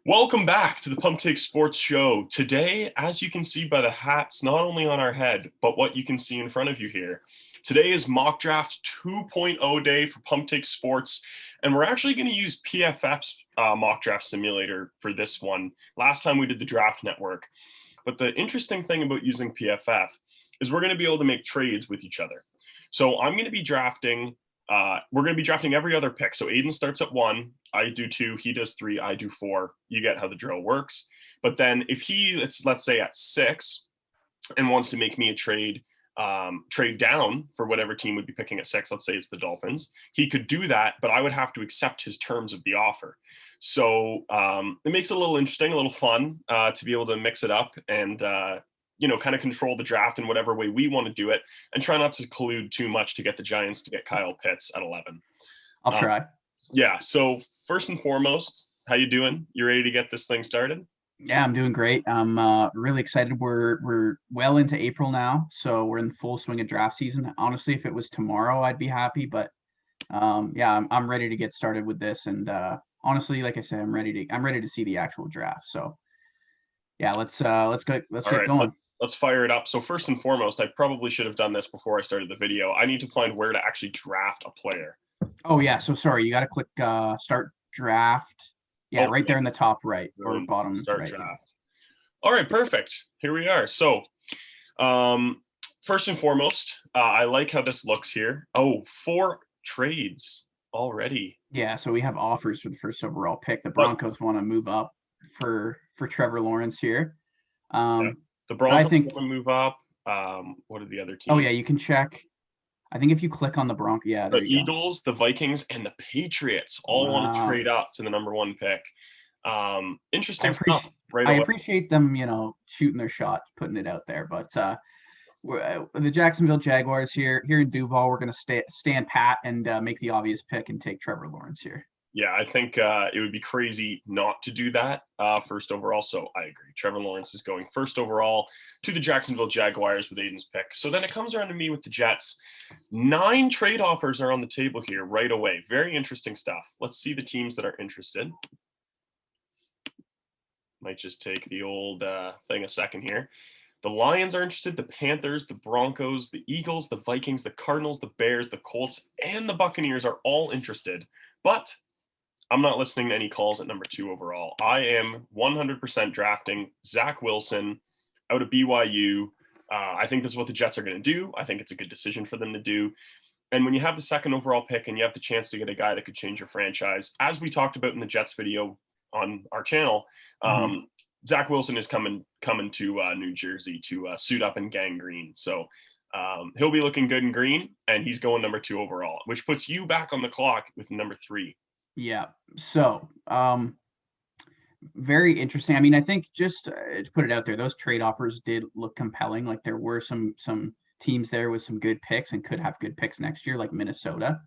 Welcome back to the Pump Take Sports Show. Today, as you can see by the hats, not only on our head, but what you can see in front of you here. Today is Mock Draft 2.0 day for Pump Take Sports, and we're actually going to use PFF's Mock Draft Simulator for this one. Last time we did the Draft Network. But the interesting thing about using PFF is we're going to be able to make trades with each other. So I'm going to be drafting we're going to be drafting every other pick. So Aidan starts at 1, I do 2, he does 3, I do 4. You get how the drill works. But then if he, let's say at 6 and wants to make me a trade down for whatever team would be picking at 6, let's say it's the Dolphins, he could do that, but I would have to accept his terms of the offer. So it makes it a little interesting, a little fun to be able to mix it up and kind of control the draft in whatever way we want to do it and try not to collude too much to get the Giants to get Kyle Pitts at 11. I'll try. Yeah. So first and foremost, how you doing? You ready to get this thing started? Yeah, I'm doing great. I'm really excited. We're well into April now, so we're in full swing of draft season. Honestly, if it was tomorrow, I'd be happy, but I'm ready to get started with this. And honestly, like I said, I'm ready to see the actual draft. So yeah, let's get going. Let's fire it up. So first and foremost, I probably should have done this before I started the video. I need to find where to actually draft a player. Oh yeah, so sorry, you got to click start draft. Yeah, right there in the top right or bottom start right. Draft. All right, perfect. Here we are. So first and foremost, I like how this looks here. Oh, 4 trades already. Yeah, so we have offers for the first overall pick. The Broncos want to move up for Trevor Lawrence here. The Broncos want to move up. What are the other teams? Oh yeah, you can check. I think if you click on the Broncos, yeah, the Eagles, the Vikings, and the Patriots all want to trade up to the number 1 pick. Interesting stuff. I appreciate them, shooting their shot, putting it out there. But the Jacksonville Jaguars here in Duval, we're going to stand pat and make the obvious pick and take Trevor Lawrence here. Yeah, I think it would be crazy not to do that first overall. So I agree. Trevor Lawrence is going first overall to the Jacksonville Jaguars with Aidan's pick. So then it comes around to me with the Jets. 9 trade offers are on the table here right away. Very interesting stuff. Let's see the teams that are interested. Might just take the old thing a second here. The Lions are interested, the Panthers, the Broncos, the Eagles, the Vikings, the Cardinals, the Bears, the Colts, and the Buccaneers are all interested. But I'm not listening to any calls at number 2 overall. I am 100% drafting Zach Wilson out of BYU. I think this is what the Jets are going to do. I think it's a good decision for them to do. And when you have the 2nd overall pick and you have the chance to get a guy that could change your franchise, as we talked about in the Jets video on our channel, Zach Wilson is coming to New Jersey to suit up in gang green. So he'll be looking good in green, and he's going number 2 overall, which puts you back on the clock with number 3. Yeah. So, very interesting. I mean, I think just to put it out there, those trade offers did look compelling. Like there were some teams there with some good picks and could have good picks next year, like Minnesota,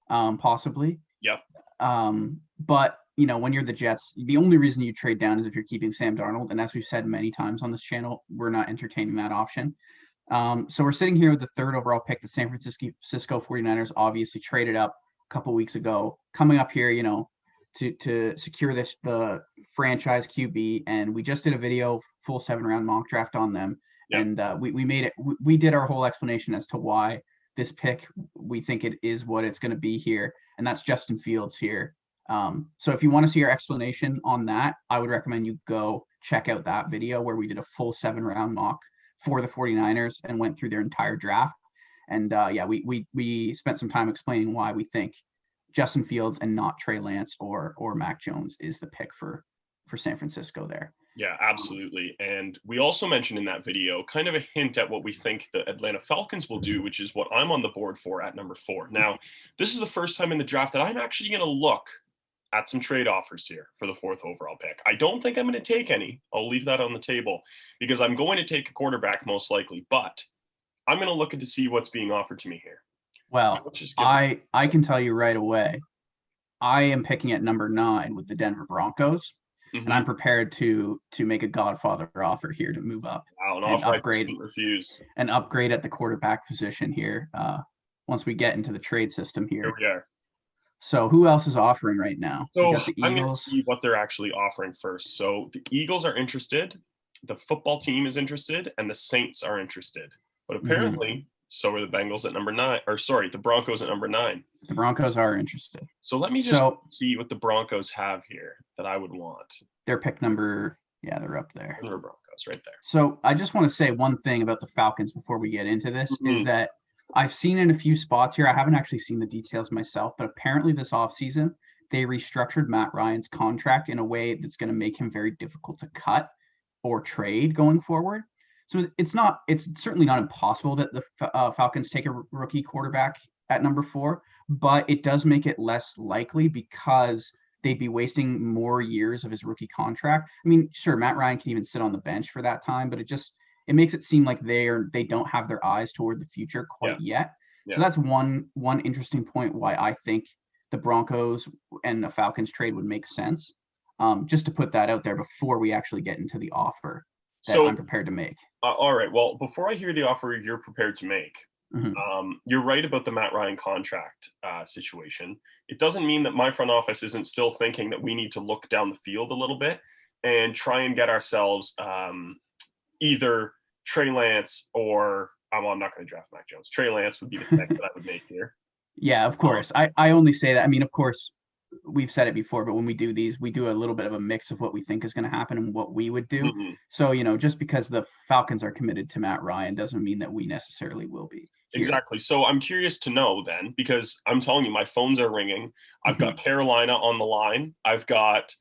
possibly. Yep. But when you're the Jets, the only reason you trade down is if you're keeping Sam Darnold. And as we've said many times on this channel, we're not entertaining that option. So we're sitting here with the 3rd overall pick. The San Francisco 49ers obviously traded up couple weeks ago, coming up here, to secure the franchise QB, and we just did a video, full 7-round mock draft on them, and we made it. We did our whole explanation as to why this pick we think it is what it's going to be here, and that's Justin Fields here. So if you want to see our explanation on that, I would recommend you go check out that video where we did a full 7-round mock for the 49ers and went through their entire draft. And we spent some time explaining why we think Justin Fields and not Trey Lance or Mac Jones is the pick for San Francisco there. Yeah, absolutely. And we also mentioned in that video kind of a hint at what we think the Atlanta Falcons will do, which is what I'm on the board for at number 4. Now, this is the first time in the draft that I'm actually going to look at some trade offers here for the 4th overall pick. I don't think I'm going to take any. I'll leave that on the table because I'm going to take a quarterback most likely, but I'm going to look at to see what's being offered to me here. Well, I can tell you right away, I am picking at number 9 with the Denver Broncos, and I'm prepared to make a Godfather offer here to move up and upgrade at the quarterback position here. Once we get into the trade system here. Here we are. So who else is offering right now? You So got the I'm going to Eagles. see what they're actually offering first. So the Eagles are interested, the football team is interested, and the Saints are interested. But Mhm. apparently, so are the Bengals at number 9, or sorry, the Broncos at number 9. The Broncos are interested. So let me just So see what the Broncos have here that I would want. they're pick number, yeah, they're up there. Denver Broncos, right there. So I just want to say one thing about the Falcons before we get into this is Mhm. that I've seen in a few spots here. I haven't actually seen the details myself, but apparently this offseason they restructured Matt Ryan's contract in a way that's going to make him very difficult to cut or trade going forward. So it's certainly not impossible that the Falcons take a rookie quarterback at number 4, but it does make it less likely because they'd be wasting more years of his rookie contract. I mean, sure, Matt Ryan can even sit on the bench for that time, but it makes it seem like they don't have their eyes toward the future Yeah, quite yet. So yeah. that's one interesting point why I think the Broncos and the Falcons trade would make sense. Just to put that out there before we actually get into the offer that I'm So, prepared to make. all right. Well, before I hear the offer you're prepared to make, Mhm. you're right about the Matt Ryan contract situation. It doesn't mean that my front office isn't still thinking that we need to look down the field a little bit and try and get ourselves either Trey Lance or well, I'm not going to draft Mac Jones. Trey Lance would be the pick that I would make here. Yeah, of Um, course. I only say that. I mean, of course, we've said it before, but when we do these, we do a little bit of a mix of what we think is going to happen and what we would do. mhm. So, just because the Falcons are committed to Matt Ryan doesn't mean that we necessarily will be here. Exactly. So I'm curious to know then, because I'm telling you, my phones are ringing. I've got Mhm. Carolina on the line. I've got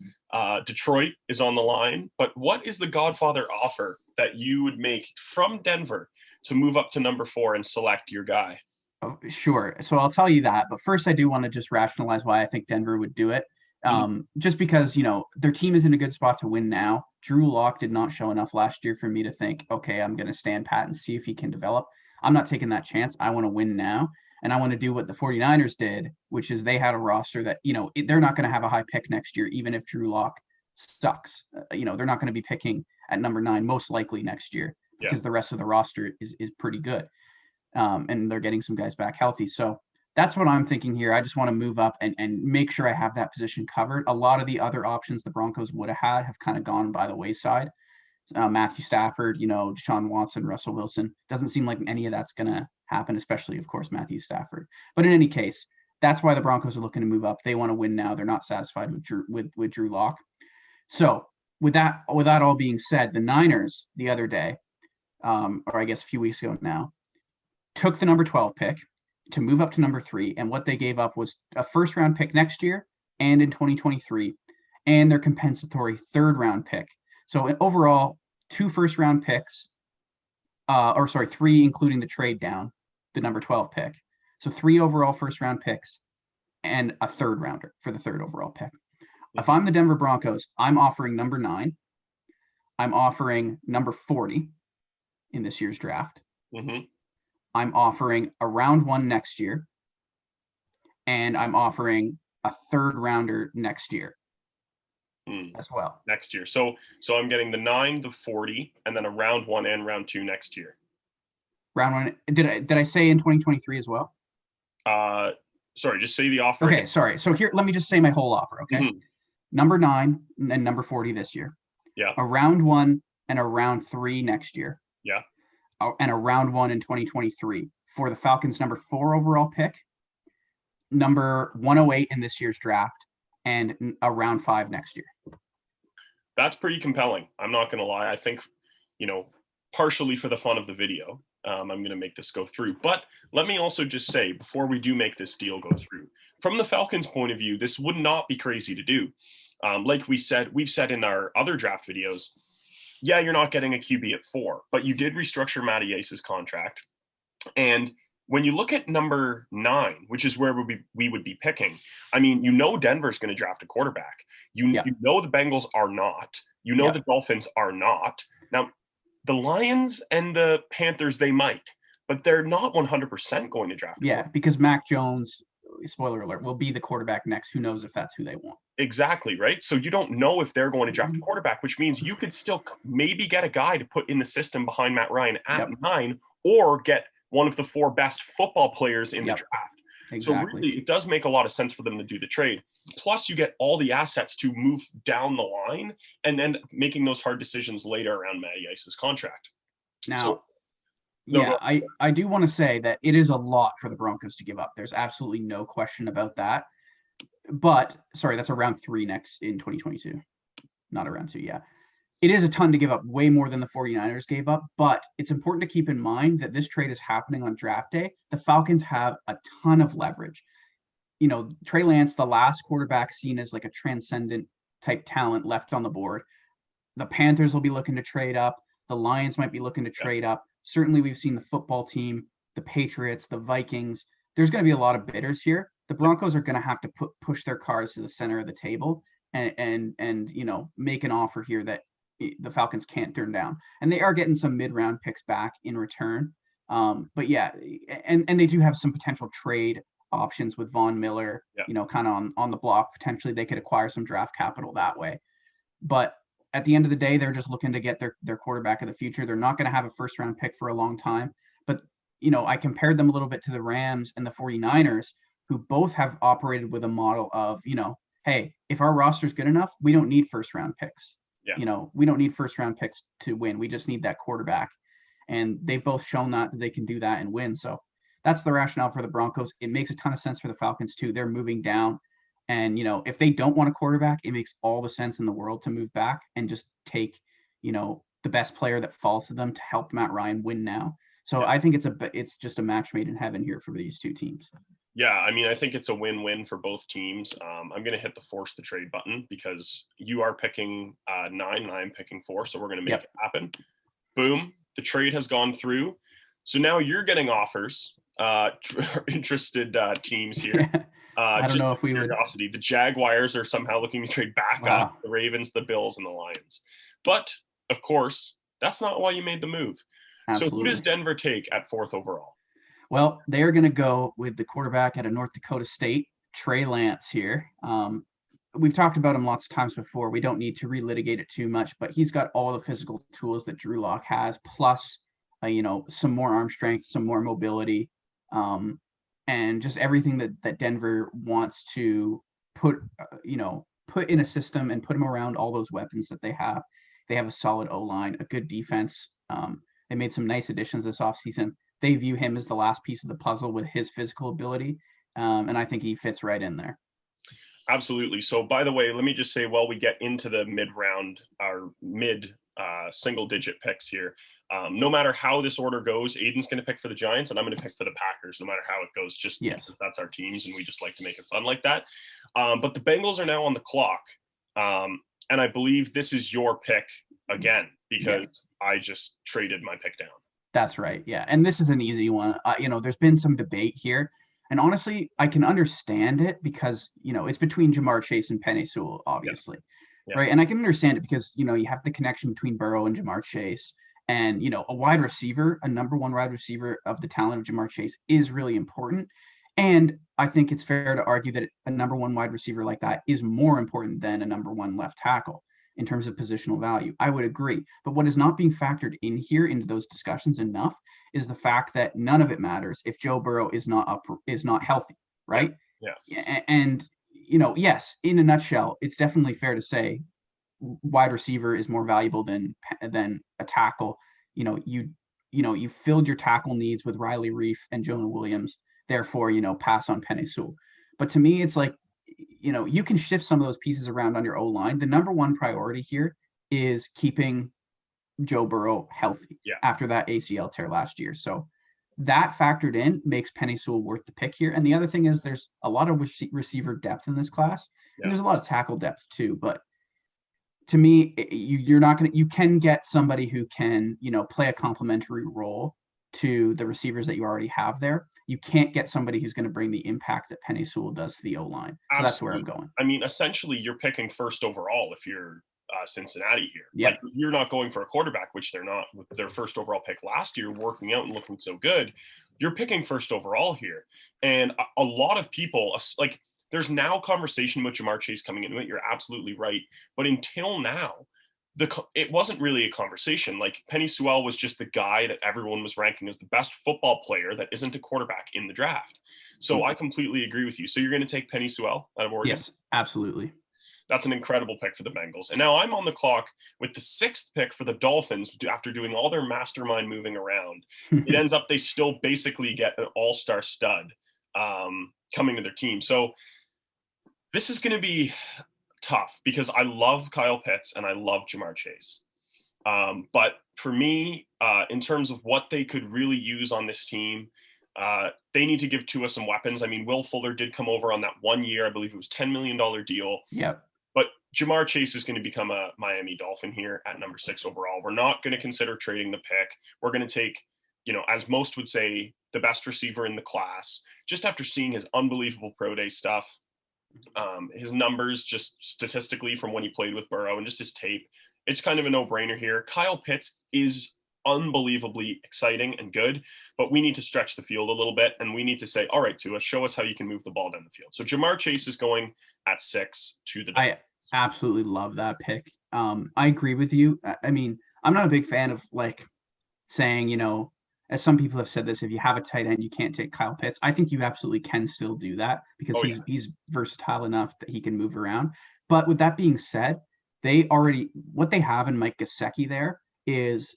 Detroit is on the line. But what is the Godfather offer that you would make from Denver to move up to number 4 and select your guy? Oh, sure. So I'll tell you that. But first, I do want to just rationalize why I think Denver would do it. Mhm. Just because, their team is in a good spot to win now. Drew Lock did not show enough last year for me to think, okay, I'm going to stand pat and see if he can develop. I'm not taking that chance. I want to win now. And I want to do what the 49ers did, which is they had a roster that, they're not going to have a high pick next year, even if Drew Lock sucks. They're not going to be picking at number 9, most likely next year, Yeah. because the rest of the roster is pretty good. And they're getting some guys back healthy. So that's what I'm thinking here. I just want to move up and make sure I have that position covered. A lot of the other options the Broncos would have had have kind of gone by the wayside. Matthew Stafford, Deshaun Watson, Russell Wilson. Doesn't seem like any of that's going to happen, especially, of course, Matthew Stafford. But in any case, that's why the Broncos are looking to move up. They want to win now. They're not satisfied with Drew Lock. So with that all being said, the Niners the other day, or I guess a few weeks ago now, took the number 12 pick to move up to number 3. And what they gave up was a first round pick next year and in 2023, and their compensatory third round pick. So overall, 2 first round picks, or sorry, 3, including the trade down, the number 12 pick. So 3 overall first round picks and a third rounder for the third overall pick. If I'm the Denver Broncos, I'm offering number 9. I'm offering number 40 in this year's draft. Mm-hmm. I'm offering a round 1 next year, and I'm offering a third rounder next year as well. Next year. So I'm getting the 9, the 40, and then a round 1 and round 2 next year. Round 1. Did I say in 2023 as well? Sorry, just say the offer. Okay, again. sorry. So here, let me just say my whole offer. Okay, Mhm. number 9 and number 40 this year. Yeah. A round 1 and a round 3 next year. Yeah. And a round 1 in 2023 for the Falcons' number 4 overall pick, number 108 in this year's draft, and a round 5 next year. That's pretty compelling. I'm not going to lie. I think, partially for the fun of the video, I'm going to make this go through. But let me also just say, before we do make this deal go through, from the Falcons' point of view, this would not be crazy to do. Like we've said in our other draft videos, yeah, you're not getting a QB at 4, but you did restructure Matty Ace's contract. And when you look at number 9, which is where we would be picking, I mean, Denver's going to draft a quarterback. You know the Bengals are not. The Dolphins are not. Now, the Lions and the Panthers, they might, but they're not 100% going to draft. Yeah, because Mac Jones, spoiler alert, will be the quarterback next. Who knows if that's who they want? Exactly, right? So you don't know if they're going to draft a quarterback, which means you could still maybe get a guy to put in the system behind Matt Ryan at 9, or get one of the 4 best football players in the draft. So Exactly. really, it does make a lot of sense for them to do the trade. Plus, you get all the assets to move down the line and then making those hard decisions later around Matty Ice's contract. So, Now, no, yeah, I do want to say that it is a lot for the Broncos to give up. There's absolutely no question about that. But sorry, that's around 3 next in 2022, not around 2. Yeah. It is a ton to give up, way more than the 49ers gave up, but it's important to keep in mind that this trade is happening on draft day. The Falcons have a ton of leverage. Trey Lance, the last quarterback seen as like a transcendent type talent left on the board. The Panthers will be looking to trade up. The Lions might be looking to trade up. Certainly, we've seen the football team, the Patriots, the Vikings. There's going to be a lot of bidders here. The Broncos are going to have to push their cards to the center of the table and make an offer here that the Falcons can't turn down. And they are getting some mid-round picks back in return. But yeah, and they do have some potential trade options with Von Miller, kind of on the block. Potentially they could acquire some draft capital that way. But at the end of the day, they're just looking to get their quarterback of the future. They're not going to have a first round pick for a long time. But, I compared them a little bit to the Rams and the 49ers, who both have operated with a model of, hey, if our roster is good enough, we don't need first round picks. Yeah. We don't need first round picks to win. We just need that quarterback. And they've both shown that they can do that and win. So that's the rationale for the Broncos. It makes a ton of sense for the Falcons too. They're moving down. And, if they don't want a quarterback, it makes all the sense in the world to move back and just take, the best player that falls to them to help Matt Ryan win now. So I think it's just a match made in heaven here for these two teams. Yeah, I mean, I think it's a win-win for both teams. I'm going to hit the force the trade button because you are picking 9 and I'm picking 4, so we're going to make it happen. Boom, the trade has gone through. So now you're getting offers, interested teams here. I don't know if we would. The Jaguars are somehow looking to trade back up the Ravens, the Bills, and the Lions. But, of course, that's not why you made the move. Absolutely. So who does Denver take at 4th overall? Well, they're going to go with the quarterback out of North Dakota State, Trey Lance here. We've talked about him lots of times before. We don't need to relitigate it too much, but he's got all the physical tools that Drew Lock has, plus, some more arm strength, some more mobility, and just everything that Denver wants to put in a system and put him around all those weapons that they have. They have a solid O-line, a good defense. They made some nice additions this offseason. They view him as the last piece of the puzzle with his physical ability. And I think he fits right in there. Absolutely. So, by the way, let me just say, while we get into the mid-round or mid single-digit picks here, no matter how this order goes, Aidan's going to pick for the Giants and I'm going to pick for the Packers, no matter how it goes, just because that's our teams and we just like to make it fun like that. But the Bengals are now on the clock. And I believe this is your pick again, because I just traded my pick down. That's right. Yeah. And this is an easy one. There's been some debate here. And honestly, I can understand it because, it's between Jamar Chase and Penei Sewell, obviously. Yeah. Right. And I can understand it because, you have the connection between Burrow and Jamar Chase. And, a wide receiver, a number one wide receiver of the talent of Jamar Chase is really important. And I think it's fair to argue that a number one wide receiver like that is more important than a number one left tackle in terms of positional value. I would agree. But what is not being factored in here into those discussions enough is the fact that none of it matters if Joe Burrow is not healthy, right? Yeah. And yes, in a nutshell, it's definitely fair to say wide receiver is more valuable than a tackle. You filled your tackle needs with Riley Reif and Jonah Williams. Therefore, pass on Penei Sewell. But to me, it's like, you can shift some of those pieces around on your O-line. The number one priority here is keeping Joe Burrow healthy after that ACL tear last year. So that factored in makes Penei Sewell worth the pick here. And the other thing is there's a lot of receiver depth in this class. And there's a lot of tackle depth too. But to me, you can get somebody who can, play a complementary role to the receivers that you already have there. You can't get somebody who's going to bring the impact that Penei Sewell does to the O-line. So that's where I'm going. I mean, essentially, you're picking first overall if you're Cincinnati here. Yeah. Like, you're not going for a quarterback, which they're not with their first overall pick last year, working out and looking so good. You're picking first overall here. And a lot of people, like, there's now conversation with Jamar Chase coming into it. You're absolutely right. But until now, it wasn't really a conversation. Like, Penei Sewell was just the guy that everyone was ranking as the best football player that isn't a quarterback in the draft. So I completely agree with you. So you're going to take Penny Sewell out of Oregon? Yes, absolutely. That's an incredible pick for the Bengals. And now I'm on the clock with the 6th pick for the Dolphins after doing all their mastermind moving around. It ends up they still basically get an all-star stud coming to their team. So this is going to be tough because I love Kyle Pitts and I love Jamar Chase. But for me, in terms of what they could really use on this team, they need to give Tua some weapons. I mean, Will Fuller did come over on that 1 year. I believe it was $10 million deal. Yep. But Jamar Chase is going to become a Miami Dolphin here at number 6 overall. We're not going to consider trading the pick. We're going to take, as most would say, the best receiver in the class. Just after seeing his unbelievable pro day stuff, his numbers just statistically from when he played with Burrow and just his tape, it's kind of a no-brainer here. Kyle Pitts is unbelievably exciting and good, but we need to stretch the field a little bit, and we need to say, all right, Tua, show us how you can move the ball down the field. So Jamar Chase is going at 6 to the Dolphins. I absolutely love that pick. I agree with you. I mean, I'm not a big fan of saying, as some people have said this, if you have a tight end, you can't take Kyle Pitts. I think you absolutely can still do that because he's versatile enough that he can move around. But with that being said, what they have in Mike Gesicki there is,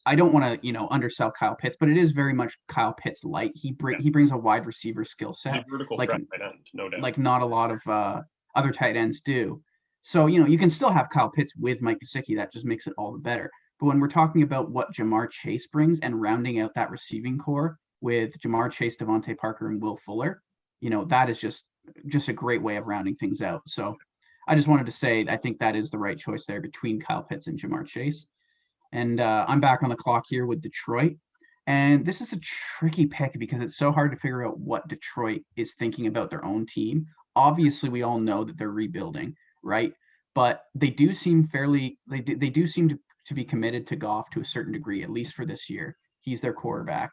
I don't want to, undersell Kyle Pitts, but it is very much Kyle Pitts light. He brings a wide receiver skill set, vertical threat tight end, no doubt. Like not a lot of other tight ends do. So, you can still have Kyle Pitts with Mike Gesicki. That just makes it all the better. But when we're talking about what Jamar Chase brings and rounding out that receiving core with Jamar Chase, Devontae Parker, and Will Fuller, that is just a great way of rounding things out. So I just wanted to say, I think that is the right choice there between Kyle Pitts and Jamar Chase. And I'm back on the clock here with Detroit. And this is a tricky pick because it's so hard to figure out what Detroit is thinking about their own team. Obviously, we all know that they're rebuilding, right? But they do seem they do seem to be committed to Goff to a certain degree, at least for this year. He's their quarterback.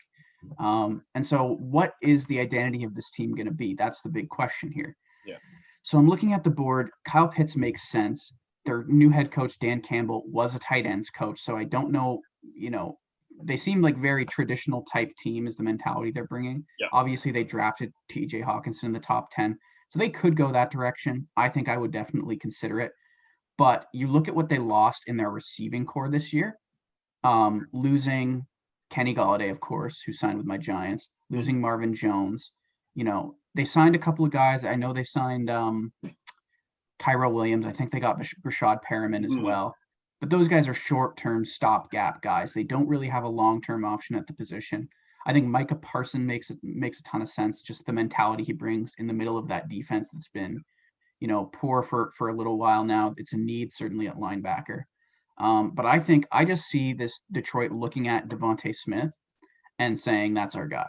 And so what is the identity of this team going to be? That's the big question here. Yeah. So I'm looking at the board. Kyle Pitts makes sense. Their new head coach, Dan Campbell, was a tight ends coach. So I don't know, they seem like very traditional type team is the mentality they're bringing. Yeah. Obviously, they drafted TJ Hawkinson in the top 10. So they could go that direction. I think I would definitely consider it. But you look at what they lost in their receiving core this year, losing Kenny Golladay, of course, who signed with my Giants, losing Marvin Jones. They signed a couple of guys. I know they signed Tyrell Williams. I think they got Rashad Perriman as well. But those guys are short-term stopgap guys. They don't really have a long-term option at the position. I think Micah Parsons makes a ton of sense, just the mentality he brings in the middle of that defense that's been, poor for a little while now. It's a need, certainly at linebacker. But I just see this Detroit looking at Devontae Smith and saying, that's our guy.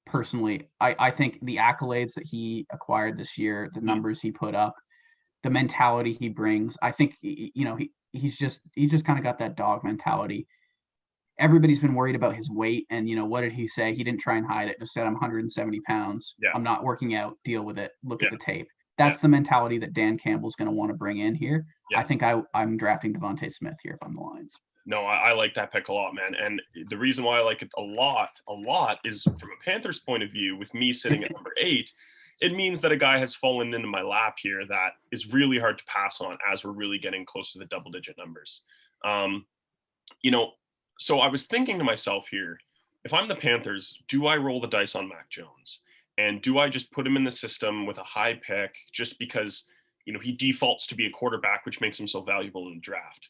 Personally, I think the accolades that he acquired this year, the numbers he put up, the mentality he brings, I think, he's just kind of got that dog mentality. Everybody's been worried about his weight. And, what did he say? He didn't try and hide it. Just said, I'm 170 pounds. Yeah. I'm not working out. Deal with it. Look at the tape. That's the mentality that Dan Campbell's going to want to bring in here. Yeah. I think I'm drafting Devontae Smith here if I'm the Lions. No, I like that pick a lot, man. And the reason why I like it a lot is from a Panthers point of view, with me sitting at number 8, it means that a guy has fallen into my lap here that is really hard to pass on as we're really getting close to the double-digit numbers. So I was thinking to myself here, if I'm the Panthers, do I roll the dice on Mac Jones? And do I just put him in the system with a high pick just because, he defaults to be a quarterback, which makes him so valuable in the draft?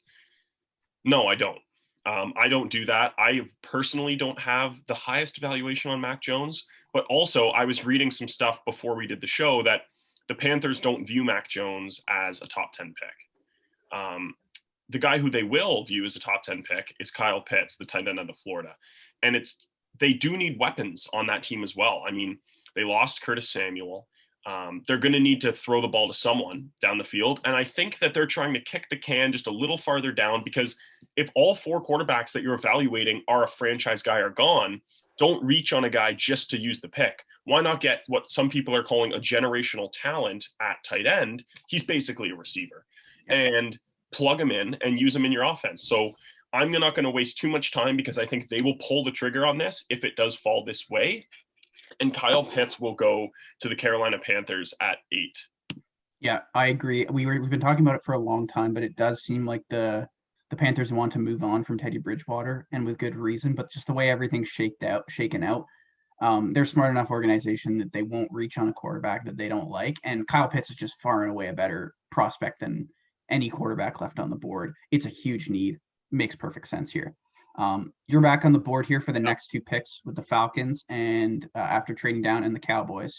No, I don't. I don't do that. I personally don't have the highest valuation on Mac Jones, but also I was reading some stuff before we did the show that the Panthers don't view Mac Jones as a top 10 pick. The guy who they will view as a top 10 pick is Kyle Pitts, the tight end out of Florida. And they do need weapons on that team as well. I mean, they lost Curtis Samuel. They're going to need to throw the ball to someone down the field. And I think that they're trying to kick the can just a little farther down, because if all 4 quarterbacks that you're evaluating are a franchise guy are gone, don't reach on a guy just to use the pick. Why not get what some people are calling a generational talent at tight end? He's basically a receiver. And plug him in and use him in your offense. So I'm not going to waste too much time, because I think they will pull the trigger on this if it does fall this way. and Kyle Pitts will go to the Carolina Panthers at 8. Yeah, I agree. We've been talking about it for a long time, but it does seem like the Panthers want to move on from Teddy Bridgewater, and with good reason. But just the way everything's shaken out, they're a smart enough organization that they won't reach on a quarterback that they don't like. And Kyle Pitts is just far and away a better prospect than any quarterback left on the board. It's a huge need. Makes perfect sense here. You're back on the board here for the next 2 picks with the Falcons and after trading down and the Cowboys.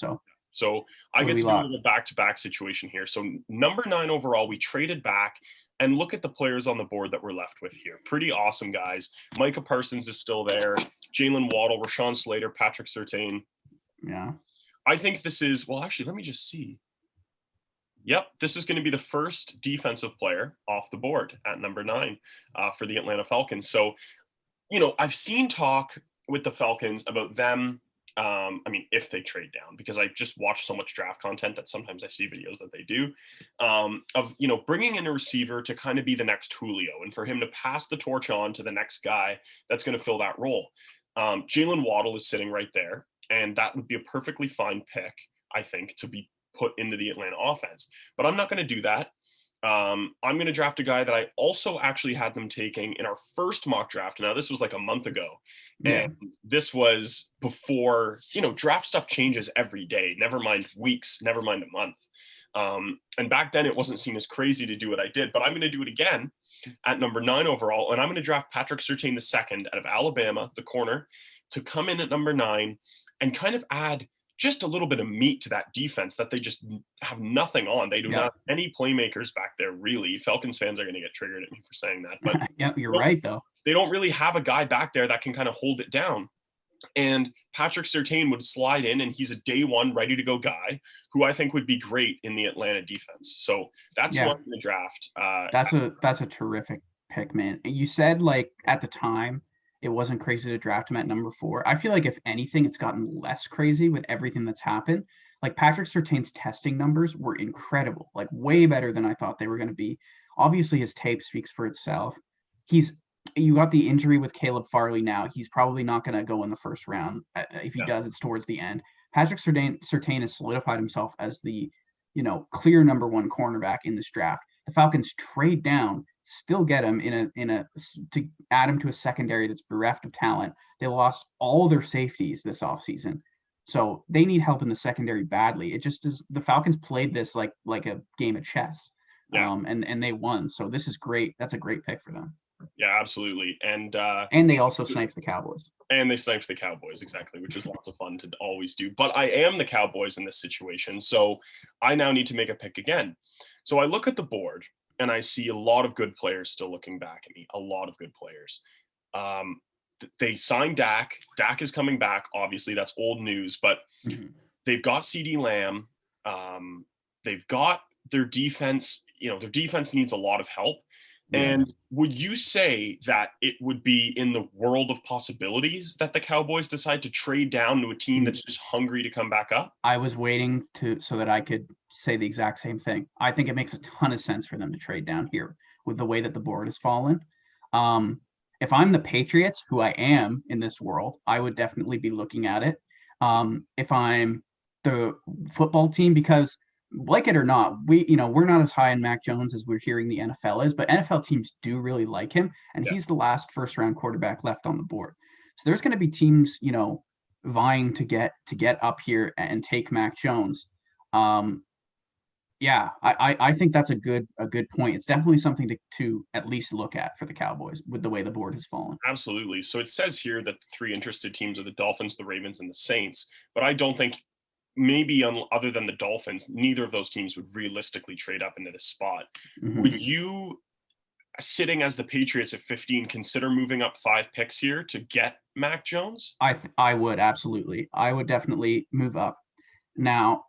So I get to do a little back-to-back situation here. So number 9 overall, we traded back, and look at the players on the board that we're left with here. Pretty awesome guys. Micah Parsons is still there. Jalen Waddle, Rashawn Slater, Patrick Surtain. Yeah. I think this is, well, actually, let me just see. Yep, this is going to be the first defensive player off the board at number 9 for the Atlanta Falcons. So, I've seen talk with the Falcons about them. If they trade down, because I just watch so much draft content that sometimes I see videos that they do of, bringing in a receiver to kind of be the next Julio and for him to pass the torch on to the next guy that's going to fill that role. Jalen Waddle is sitting right there, and that would be a perfectly fine pick, I think, to be put into the Atlanta offense. But I'm not going to do that. I'm going to draft a guy that I also actually had them taking in our first mock draft. Now, this was like a month ago. And this was before, draft stuff changes every day, never mind weeks, never mind a month. And back then it wasn't seen as crazy to do what I did, but I'm going to do it again at number 9 overall. And I'm going to draft Patrick Surtain II out of Alabama, the corner, to come in at number 9 and kind of add just a little bit of meat to that defense that they just have nothing on. They do not have any playmakers back there, really. Falcons fans are going to get triggered at me for saying that. But yeah, you're right, though. They don't really have a guy back there that can kind of hold it down. And Patrick Surtain would slide in, and he's a day one, ready-to-go guy who I think would be great in the Atlanta defense. So that's who I'm going to draft. That's a terrific pick, man. You said, at the time, it wasn't crazy to draft him at number 4. I feel like if anything, it's gotten less crazy with everything that's happened. Patrick Surtain's testing numbers were incredible, way better than I thought they were going to be. Obviously, his tape speaks for itself. You got the injury with Caleb Farley now. He's probably not going to go in the first round. If he does, it's towards the end. Patrick Surtain has solidified himself as the, clear number 1 cornerback in this draft. The Falcons trade down, still get him to add him to a secondary that's bereft of talent. They lost all their safeties this offseason. So they need help in the secondary badly. It just is, the Falcons played this like a game of chess. And they won. So this is great. That's a great pick for them. Yeah, absolutely. And they also sniped the Cowboys. And they sniped the Cowboys, exactly, which is lots of fun to always do. But I am the Cowboys in this situation, so I now need to make a pick again. So I look at the board, and I see a lot of good players still looking back at me, a lot of good players. They signed Dak. Dak is coming back. Obviously, that's old news, but they've got CeeDee Lamb. They've got their defense. Their defense needs a lot of help. And would you say that it would be in the world of possibilities that the Cowboys decide to trade down to a team that's just hungry to come back up? I was waiting so that I could say the exact same thing. I think it makes a ton of sense for them to trade down here with the way that the board has fallen. If I'm the Patriots, who I am in this world, I would definitely be looking at it. If I'm the football team, because like it or not, we're not as high in Mac Jones as we're hearing the NFL is, but NFL teams do really like him, and he's the last first-round quarterback left on the board. So there's going to be teams, vying to get up here and take Mac Jones. I think that's a good point. It's definitely something to at least look at for the Cowboys with the way the board has fallen. Absolutely. So it says here that the 3 interested teams are the Dolphins, the Ravens, and the Saints, but I don't think maybe other than the Dolphins, neither of those teams would realistically trade up into this spot. Would you, sitting as the Patriots at 15, consider moving up 5 picks here to get Mac Jones? I would, absolutely. I would definitely move up. Now,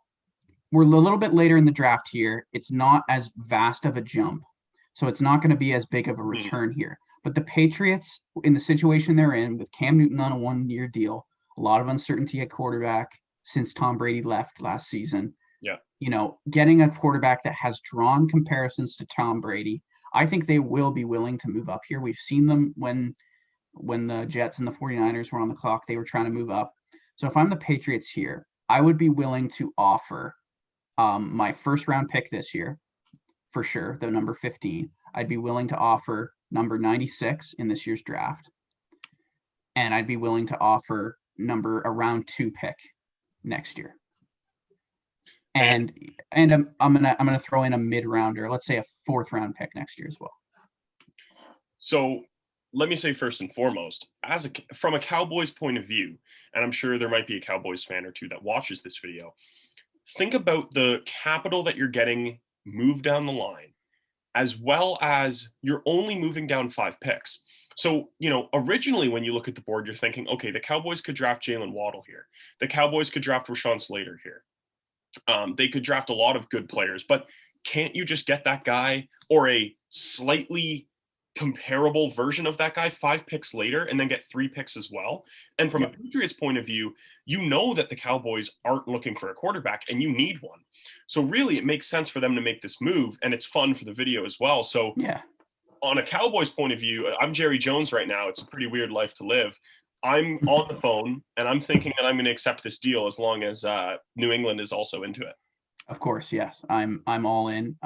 we're a little bit later in the draft here. It's not as vast of a jump, so it's not going to be as big of a return here. But the Patriots, in the situation they're in, with Cam Newton on a 1-year deal, a lot of uncertainty at quarterback since Tom Brady left last season. Getting a quarterback that has drawn comparisons to Tom Brady, I think they will be willing to move up here. We've seen them when the Jets and the 49ers were on the clock, they were trying to move up. So if I'm the Patriots here, I would be willing to offer my first round pick this year, for sure, the number 15. I'd be willing to offer number 96 in this year's draft. And I'd be willing to offer a round 2 pick next year. And I'm gonna throw in a mid rounder, let's say a 4th round pick next year as well. So let me say first and foremost, from a Cowboys point of view, and I'm sure there might be a Cowboys fan or two that watches this video, think about the capital that you're getting moved down the line, as well as you're only moving down 5 picks. So, originally when you look at the board, you're thinking, okay, the Cowboys could draft Jalen Waddle here. The Cowboys could draft Rashawn Slater here. They could draft a lot of good players, but can't you just get that guy or a slightly comparable version of that guy 5 picks later and then get 3 picks as well? And from a Patriots point of view, that the Cowboys aren't looking for a quarterback and you need one. So really it makes sense for them to make this move, and it's fun for the video as well. So on a Cowboys point of view, I'm Jerry Jones right now. It's a pretty weird life to live. I'm on the phone and I'm thinking that I'm going to accept this deal as long as New England is also into it. Of course, yes. I'm all in.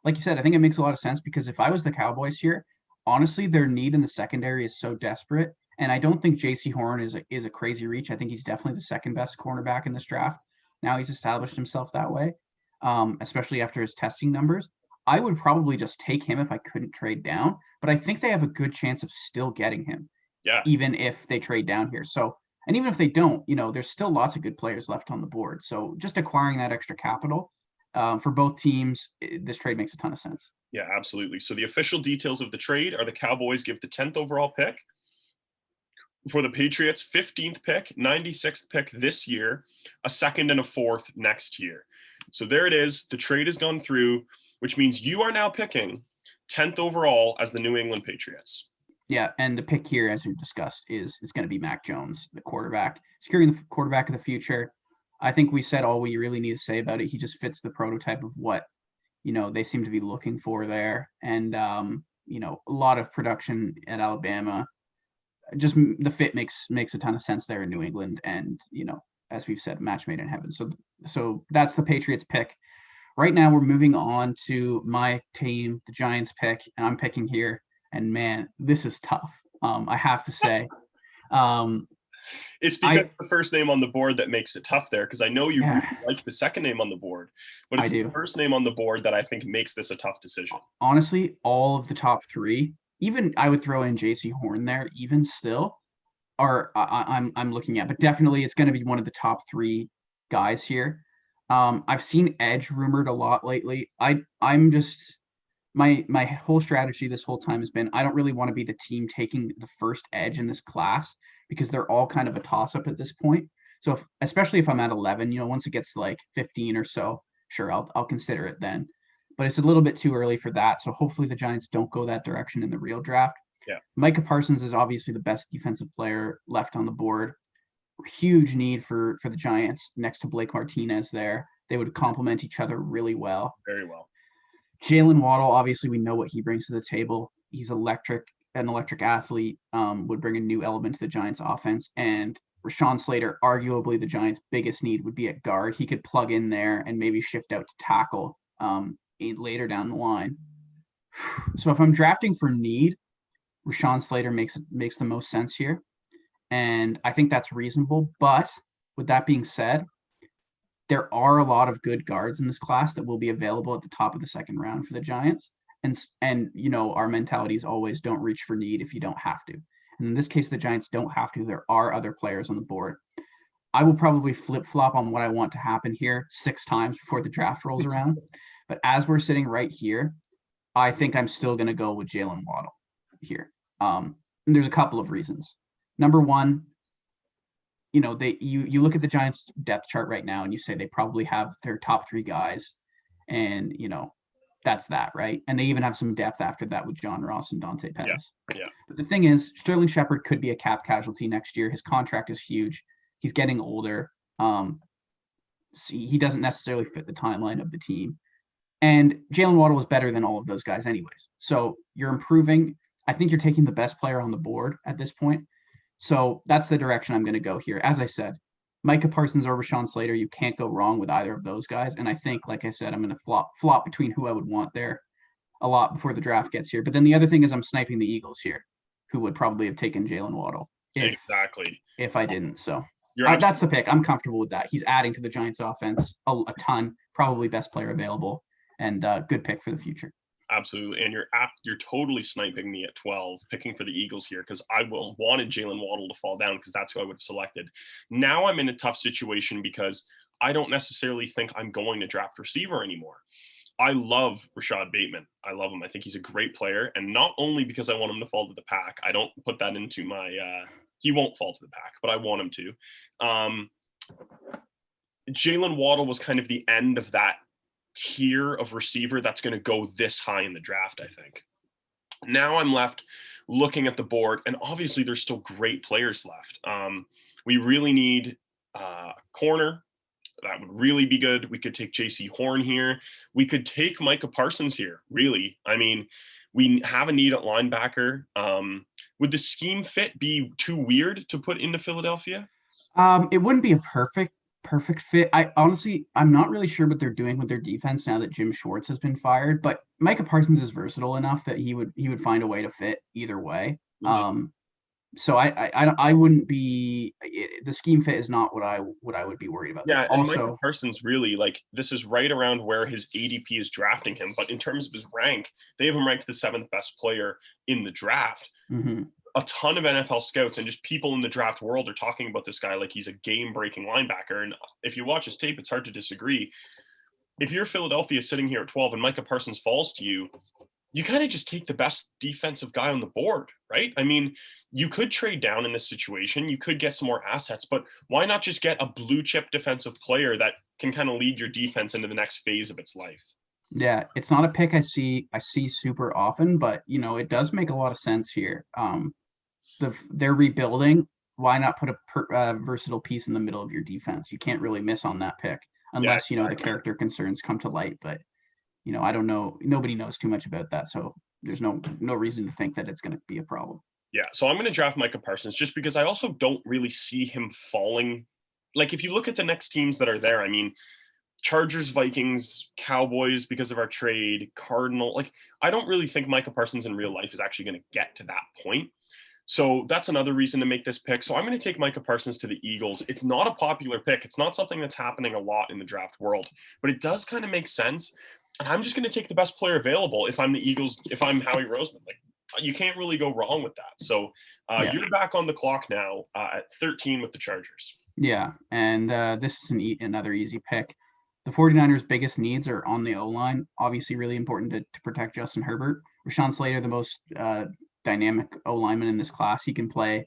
Like you said, I think it makes a lot of sense because if I was the Cowboys here, honestly, their need in the secondary is so desperate. And I don't think J.C. Horn is a crazy reach. I think he's definitely the second best cornerback in this draft. Now he's established himself that way, especially after his testing numbers. I would probably just take him if I couldn't trade down, but I think they have a good chance of still getting him. Yeah. Even if they trade down here. So, and even if they don't, there's still lots of good players left on the board. So just acquiring that extra capital for both teams, this trade makes a ton of sense. Yeah, absolutely. So the official details of the trade are the Cowboys give the 10th overall pick for the Patriots, 15th pick, 96th pick this year, a 2nd and a 4th next year. So there it is. The trade has gone through, which means you are now picking 10th overall as the New England Patriots. Yeah, and the pick here, as we've discussed, is going to be Mac Jones, the quarterback, securing the quarterback of the future. I think we said all we really need to say about it. He just fits the prototype of what, they seem to be looking for there. And, a lot of production at Alabama. Just the fit makes a ton of sense there in New England. And, as we've said, match made in heaven. So that's the Patriots pick. Right now, we're moving on to my team, the Giants pick, and I'm picking here. And man, this is tough. I have to say. It's because the first name on the board that makes it tough there, because I know you really like the second name on the board, but it's the first name on the board that I think makes this a tough decision. Honestly, all of the top 3, even I would throw in J.C. Horn there, even still, I'm looking at, but definitely it's going to be one of the top 3 guys here. I've seen edge rumored a lot lately. I'm just. My whole strategy this whole time has been I don't really want to be the team taking the first edge in this class because they're all kind of a toss-up at this point. So especially if I'm at 11, once it gets to like 15 or so, sure, I'll consider it then. But it's a little bit too early for that. So hopefully the Giants don't go that direction in the real draft. Yeah. Micah Parsons is obviously the best defensive player left on the board. Huge need for the Giants next to Blake Martinez there. They would complement each other really well. Very well. Jalen Waddle, obviously, we know what he brings to the table. He's an electric athlete, would bring a new element to the Giants' offense. And Rashawn Slater, arguably the Giants' biggest need, would be at guard. He could plug in there and maybe shift out to tackle later down the line. So if I'm drafting for need, Rashawn Slater makes the most sense here. And I think that's reasonable. But with that being said, there are a lot of good guards in this class that will be available at the top of the 2nd round for the Giants. And our mentality is always don't reach for need if you don't have to. And in this case, the Giants don't have to. There are other players on the board. I will probably flip-flop on what I want to happen here 6 times before the draft rolls around. But as we're sitting right here, I think I'm still going to go with Jalen Waddle here. And there's a couple of reasons. Number one, you look at the Giants depth chart right now and you say they probably have their top 3 guys, and that's that, right? And they even have some depth after that with John Ross and Dante Pettis. Yeah. But the thing is, Sterling Shepard could be a cap casualty next year. His contract is huge. He's getting older. He doesn't necessarily fit the timeline of the team. And Jalen Waddle was better than all of those guys anyways. So you're improving. I think you're taking the best player on the board at this point. So that's the direction I'm going to go here. As I said, Micah Parsons or Rashawn Slater, you can't go wrong with either of those guys. And I think, like I said, I'm going to flop between who I would want there a lot before the draft gets here. But then the other thing is I'm sniping the Eagles here, who would probably have taken Jalen Waddle if I didn't. So that's the pick. I'm comfortable with that. He's adding to the Giants offense a ton, probably best player available, and good pick for the future. Absolutely. And you're totally sniping me at 12, picking for the Eagles here, because I wanted Jalen Waddle to fall down because that's who I would have selected. Now I'm in a tough situation because I don't necessarily think I'm going to draft receiver anymore. I love Rashad Bateman. I love him. I think he's a great player. And not only because I want him to fall to the pack, I don't put that into my he won't fall to the pack, but I want him to. Jalen Waddle was kind of the end of that tier of receiver that's going to go this high in the draft, I think. Now I'm left looking at the board, and obviously there's still great players left. We really need corner. That would really be good. We could take J.C. Horn here. We could take Micah Parsons here, really. I mean, we have a need at linebacker. Would the scheme fit be too weird to put into Philadelphia? It wouldn't be a perfect fit. I'm not really sure what they're doing with their defense now that Jim Schwartz has been fired, but Micah Parsons is versatile enough that he would find a way to fit either way. Mm-hmm. So I wouldn't be, the scheme fit is not what I would be worried about. Yeah, and also Micah Parsons really, like, this is right around where his ADP is drafting him, but in terms of his rank, they have him ranked the 7th best player in the draft. Mm-hmm. A ton of NFL scouts and just people in the draft world are talking about this guy like he's a game-breaking linebacker. And if you watch his tape, it's hard to disagree. If you're Philadelphia sitting here at 12 and Micah Parsons falls to you, you kind of just take the best defensive guy on the board, right? I mean, you could trade down in this situation. You could get some more assets, but why not just get a blue-chip defensive player that can kind of lead your defense into the next phase of its life? Yeah, it's not a pick I see super often, but it does make a lot of sense here. They're rebuilding. Why not put a versatile piece in the middle of your defense? You can't really miss on that pick unless the character concerns come to light. But I don't know. Nobody knows too much about that, so there's no reason to think that it's going to be a problem. Yeah, so I'm going to draft Micah Parsons just because I also don't really see him falling. Like, if you look at the next teams that are there, I mean, Chargers, Vikings, Cowboys, because of our trade, Cardinal. Like, I don't really think Micah Parsons in real life is actually going to get to that point. So that's another reason to make this pick. So I'm going to take Micah Parsons to the Eagles. It's not a popular pick. It's not something that's happening a lot in the draft world, but it does kind of make sense. And I'm just going to take the best player available if I'm the Eagles, if I'm Howie Roseman. Like, you can't really go wrong with that. So you're back on the clock now at 13 with the Chargers. Yeah, and this is another easy pick. The 49ers' biggest needs are on the O-line. Obviously, really important to protect Justin Herbert. Rashawn Slater, the most dynamic O-lineman in this class. He can play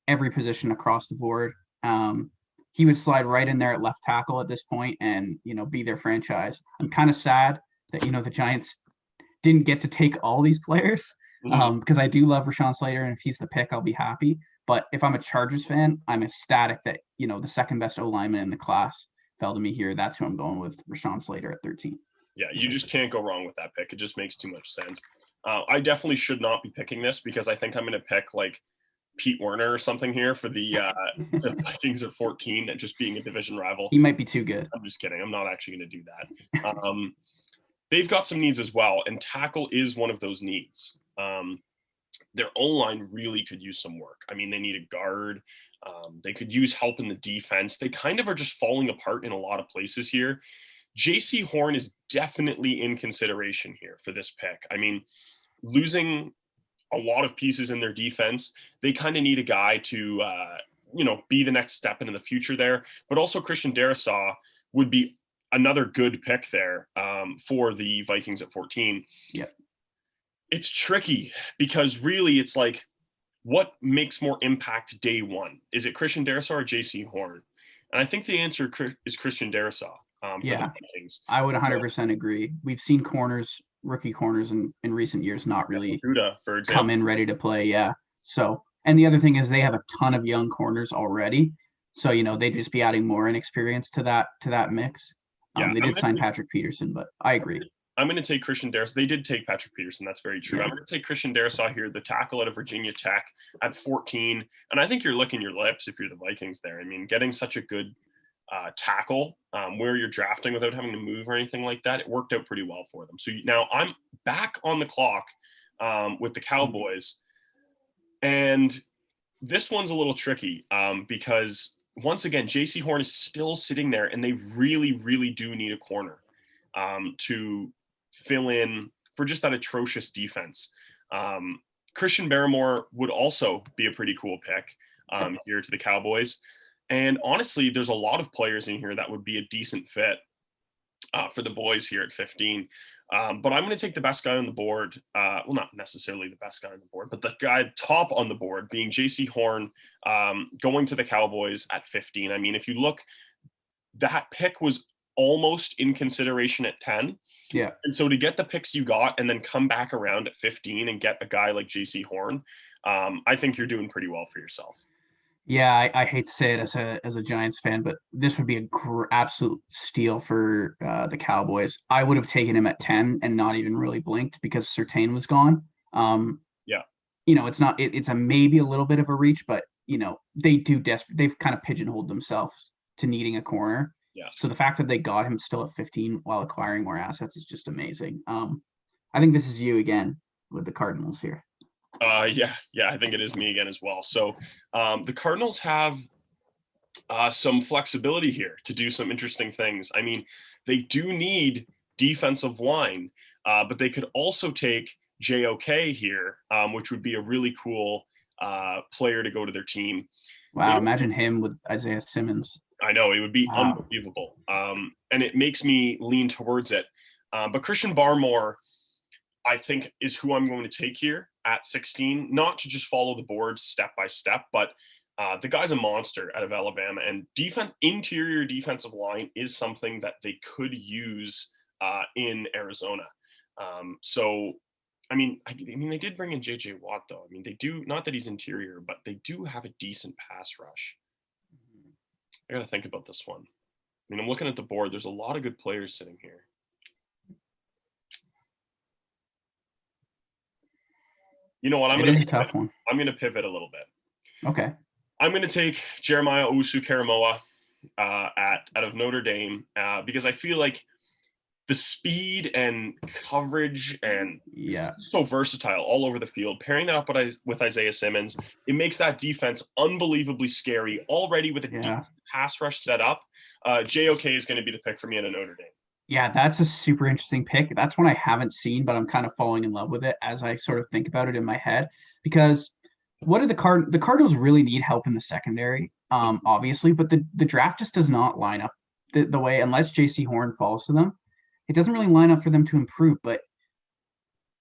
every position across the board. He would slide right in there at left tackle at this point and, be their franchise. I'm kind of sad that, the Giants didn't get to take all these players because I do love Rashawn Slater, and if he's the pick, I'll be happy. But if I'm a Chargers fan, I'm ecstatic that, the second best O-lineman in the class fell to me here. That's who I'm going with, Rashawn Slater at 13. Yeah, you just can't go wrong with that pick. It just makes too much sense. I definitely should not be picking this because I think I'm going to pick like Pete Werner or something here for the Vikings at 14 and just being a division rival. He might be too good. I'm just kidding. I'm not actually going to do that. They've got some needs as well, and tackle is one of those needs. Their O-line really could use some work. I mean, they need a guard. They could use help in the defense. They kind of are just falling apart in a lot of places here. J.C. Horn is definitely in consideration here for this pick. I mean, losing a lot of pieces in their defense, they kind of need a guy to, be the next step into the future there. But also Christian Darrisaw would be another good pick there for the Vikings at 14. Yeah. It's tricky because really it's like, what makes more impact day one? Is it Christian Darrisaw or J.C. Horn? And I think the answer is Christian Darrisaw. I would 100% agree. We've seen rookie corners in recent years not really come in ready to play. Yeah. So, and the other thing is they have a ton of young corners already. So, they'd just be adding more inexperience to that mix. They did sign Patrick Peterson, but I agree. I'm going to take Christian Darrisaw. They did take Patrick Peterson. That's very true. Yeah. I'm going to take Christian Darrisaw here, the tackle out of Virginia Tech at 14. And I think you're licking your lips if you're the Vikings there. I mean, getting such a good tackle where you're drafting without having to move or anything like that, it worked out pretty well for them. So now I'm back on the clock with the Cowboys. And this one's a little tricky because, once again, J.C. Horn is still sitting there, and they really, really do need a corner to fill in for just that atrocious defense. Christian Barmore would also be a pretty cool pick here to the Cowboys. And honestly, there's a lot of players in here that would be a decent fit for the boys here at 15. But I'm going to take the best guy on the board. Well, not necessarily the best guy on the board, but the guy top on the board being J.C. Horn going to the Cowboys at 15. I mean, if you look, that pick was almost in consideration at 10. Yeah. And so to get the picks you got and then come back around at 15 and get a guy like J.C. Horn, I think you're doing pretty well for yourself. Yeah, I hate to say it as a Giants fan, but this would be a absolute steal for the Cowboys. I would have taken him at 10 and not even really blinked because Surtain was gone. Yeah. It's not it's a maybe a little bit of a reach, but they've kind of pigeonholed themselves to needing a corner. Yeah. So the fact that they got him still at 15 while acquiring more assets is just amazing. I think this is you again with the Cardinals here. Yeah, I think it is me again as well. So the Cardinals have some flexibility here to do some interesting things. I mean, they do need defensive line, but they could also take JOK here, which would be a really cool player to go to their team. Wow, imagine him with Isaiah Simmons. I know, it would be unbelievable. And it makes me lean towards it. But Christian Barmore, I think, is who I'm going to take here at 16, not to just follow the board step by step, but the guy's a monster out of Alabama, and interior defensive line is something that they could use in Arizona. So, I mean, they did bring in J.J. Watt, though. I mean, they do, not that he's interior, but they do have a decent pass rush. I got to think about this one. I mean, I'm looking at the board. There's a lot of good players sitting here. You know what? It is a tough one. I'm going to pivot a little bit. Okay. I'm going to take Jeremiah Owusu-Koramoah out of Notre Dame because I feel like the speed and coverage and so versatile all over the field. Pairing that up with Isaiah Simmons, it makes that defense unbelievably scary already with a deep pass rush set up. JOK is going to be the pick for me at Notre Dame. Yeah, that's a super interesting pick. That's one I haven't seen, but I'm kind of falling in love with it as I sort of think about it in my head. Because what are the Cardinals really need help in the secondary, obviously, but the draft just does not line up the way, unless J.C. Horn falls to them. It doesn't really line up for them to improve, but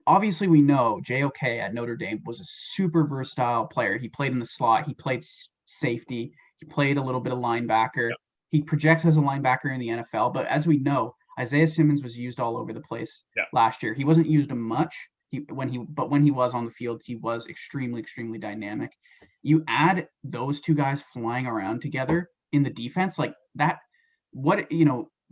obviously we know JOK at Notre Dame was a super versatile player. He played in the slot. He played safety. He played a little bit of linebacker. Yep. He projects as a linebacker in the NFL, but as we know, Isaiah Simmons was used all over the place last year. He wasn't used much when he was on the field, he was extremely, extremely dynamic. You add those two guys flying around together in the defense like that.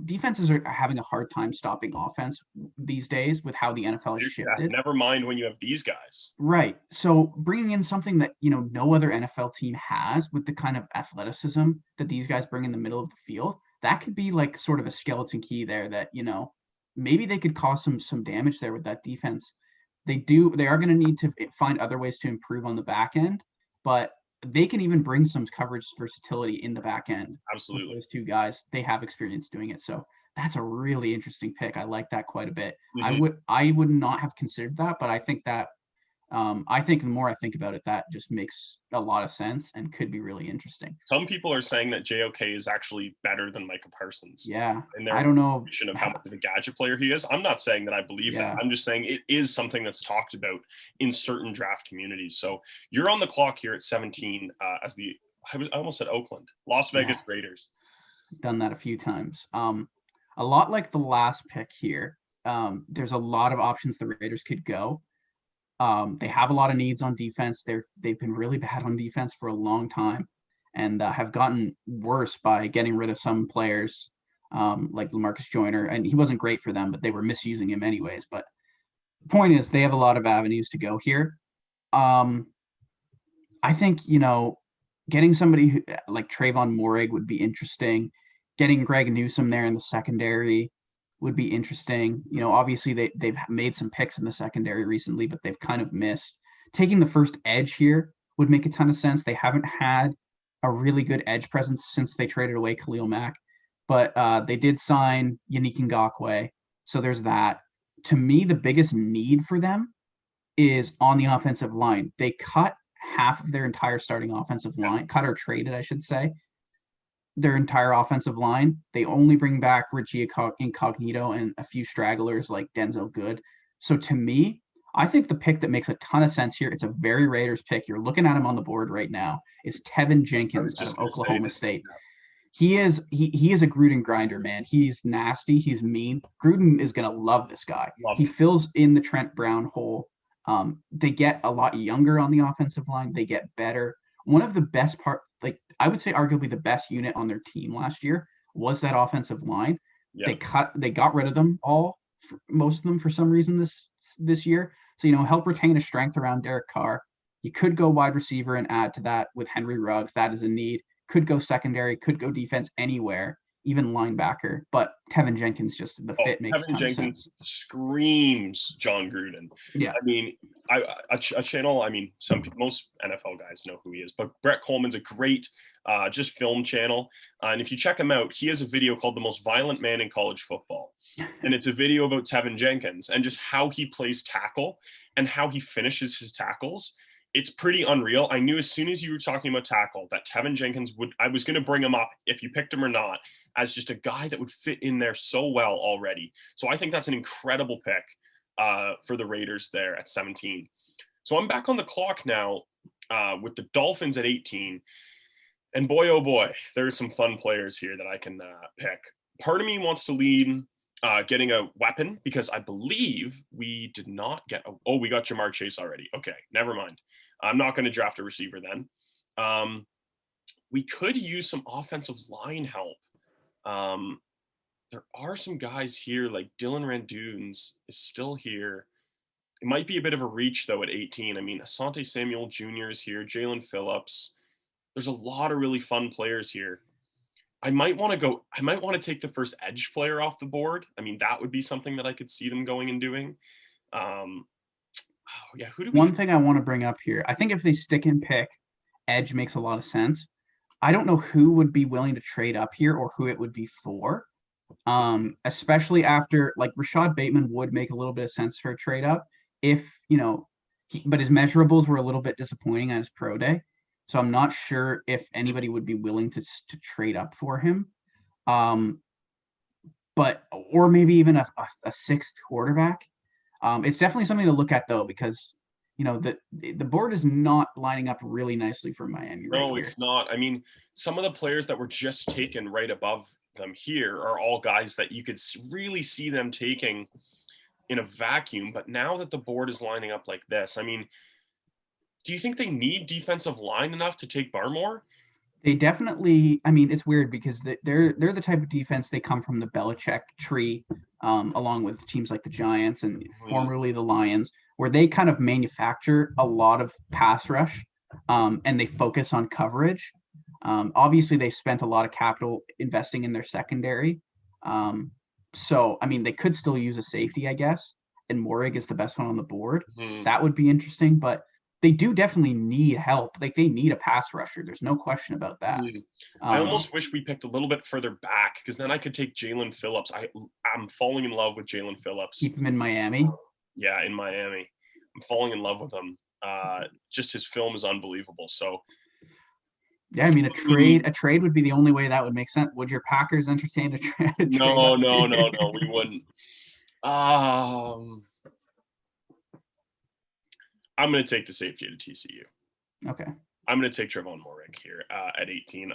Defenses are having a hard time stopping offense these days with how the NFL has shifted. Never mind when you have these guys. Right. So bringing in something that, no other NFL team has with the kind of athleticism that these guys bring in the middle of the field, that could be like sort of a skeleton key there that, maybe they could cause some damage there with that defense. They are going to need to find other ways to improve on the back end, but they can even bring some coverage versatility in the back end. Absolutely. Those two guys, they have experience doing it. So that's a really interesting pick. I like that quite a bit. Mm-hmm. I would not have considered that, but I think that the more I think about it, that just makes a lot of sense and could be really interesting. Some people are saying that JOK is actually better than Micah Parsons. Yeah. I don't know of how much of a gadget player he is. I'm not saying that I believe that. I'm just saying it is something that's talked about in certain draft communities. So you're on the clock here at 17 as I almost said Oakland, Las Vegas Raiders. Done that a few times. A lot like the last pick here. There's a lot of options the Raiders could go. They have a lot of needs on defense. They've been really bad on defense for a long time and have gotten worse by getting rid of some players like Lamarcus Joyner, and he wasn't great for them, but they were misusing him anyways. But the point is, they have a lot of avenues to go here. I think, getting somebody like Trayvon Morig would be interesting. Getting Greg Newsome there in the secondary would be interesting. Obviously they've made some picks in the secondary recently, but they've kind of missed. Taking the first edge here would make a ton of sense. They haven't had a really good edge presence since they traded away Khalil Mack, but they did sign Yannick Ngakoue, so there's that. To me, the biggest need for them is on the offensive line. They cut half of their entire starting offensive line, cut or traded, I should say, their entire offensive line. They only bring back Richie Incognito and a few stragglers like Denzel Good. So to me, I think the pick that makes a ton of sense here, it's a very Raiders pick. You're looking at him on the board right now, is Tevin Jenkins out of Oklahoma State. He is a Gruden grinder, man. He's nasty. He's mean. Gruden is going to love this guy. He fills in the Trent Brown hole. They get a lot younger on the offensive line. They get better. One of the best I would say arguably the best unit on their team last year was that offensive line. Yeah. They got rid of them all, most of them for some reason this year. So, help retain a strength around Derek Carr. You could go wide receiver and add to that with Henry Ruggs. That is a need. Could go secondary, could go defense anywhere, even linebacker. But Tevin Jenkins, just the fit makes a ton of sense. Screams John Gruden. Yeah. I mean, a channel, most NFL guys know who he is, but Brett Coleman's a great just film channel. And if you check him out, he has a video called The Most Violent Man in College Football. And it's a video about Tevin Jenkins and just how he plays tackle and how he finishes his tackles. It's pretty unreal. I knew as soon as you were talking about tackle that Tevin Jenkins I was going to bring him up, if you picked him or not, as just a guy that would fit in there so well already. So I think that's an incredible pick for the Raiders there at 17. So I'm back on the clock now with the Dolphins at 18. And boy, oh boy, there's some fun players here that I can pick. Part of me wants to lean getting a weapon because I believe we did not get we got Jamar Chase already. Okay, never mind. I'm not going to draft a receiver then. We could use some offensive line help. There are some guys here like Dylan Randunes is still here. It might be a bit of a reach though at 18. Asante Samuel Jr. is here. Jalen Phillips. There's a lot of really fun players here. I might want to take the first edge player off the board. That would be something that I could see them going and doing. One thing I want to bring up here, I think if they stick and pick, edge makes a lot of sense. I don't know who would be willing to trade up here or who it would be for. Especially after Rashad Bateman would make a little bit of sense for a trade up if, but his measurables were a little bit disappointing at his pro day. So I'm not sure if anybody would be willing to trade up for him. Or maybe even a sixth quarterback. It's definitely something to look at though, because the board is not lining up really nicely for Miami. No, it's not. Some of the players that were just taken right above them here are all guys that you could really see them taking in a vacuum. But now that the board is lining up like this, do you think they need defensive line enough to take Barmore? They definitely. It's weird because they're the type of defense, they come from the Belichick tree, along with teams like the Giants and formerly the Lions, where they kind of manufacture a lot of pass rush, and they focus on coverage. Obviously, they spent a lot of capital investing in their secondary. So they could still use a safety, I guess, and Morig is the best one on the board. That would be interesting, but they do definitely need help. They need a pass rusher. There's no question about that. I almost wish we picked a little bit further back because then I could take Jalen Phillips. I'm falling in love with Jalen Phillips. Keep him in Miami? Yeah, in Miami. I'm falling in love with him. Just his film is unbelievable. So, yeah, a trade would be the only way that would make sense. Would your Packers entertain a trade? No, we wouldn't. I'm going to take the safety to TCU. Okay. I'm going to take Trayvon Morig here at 18.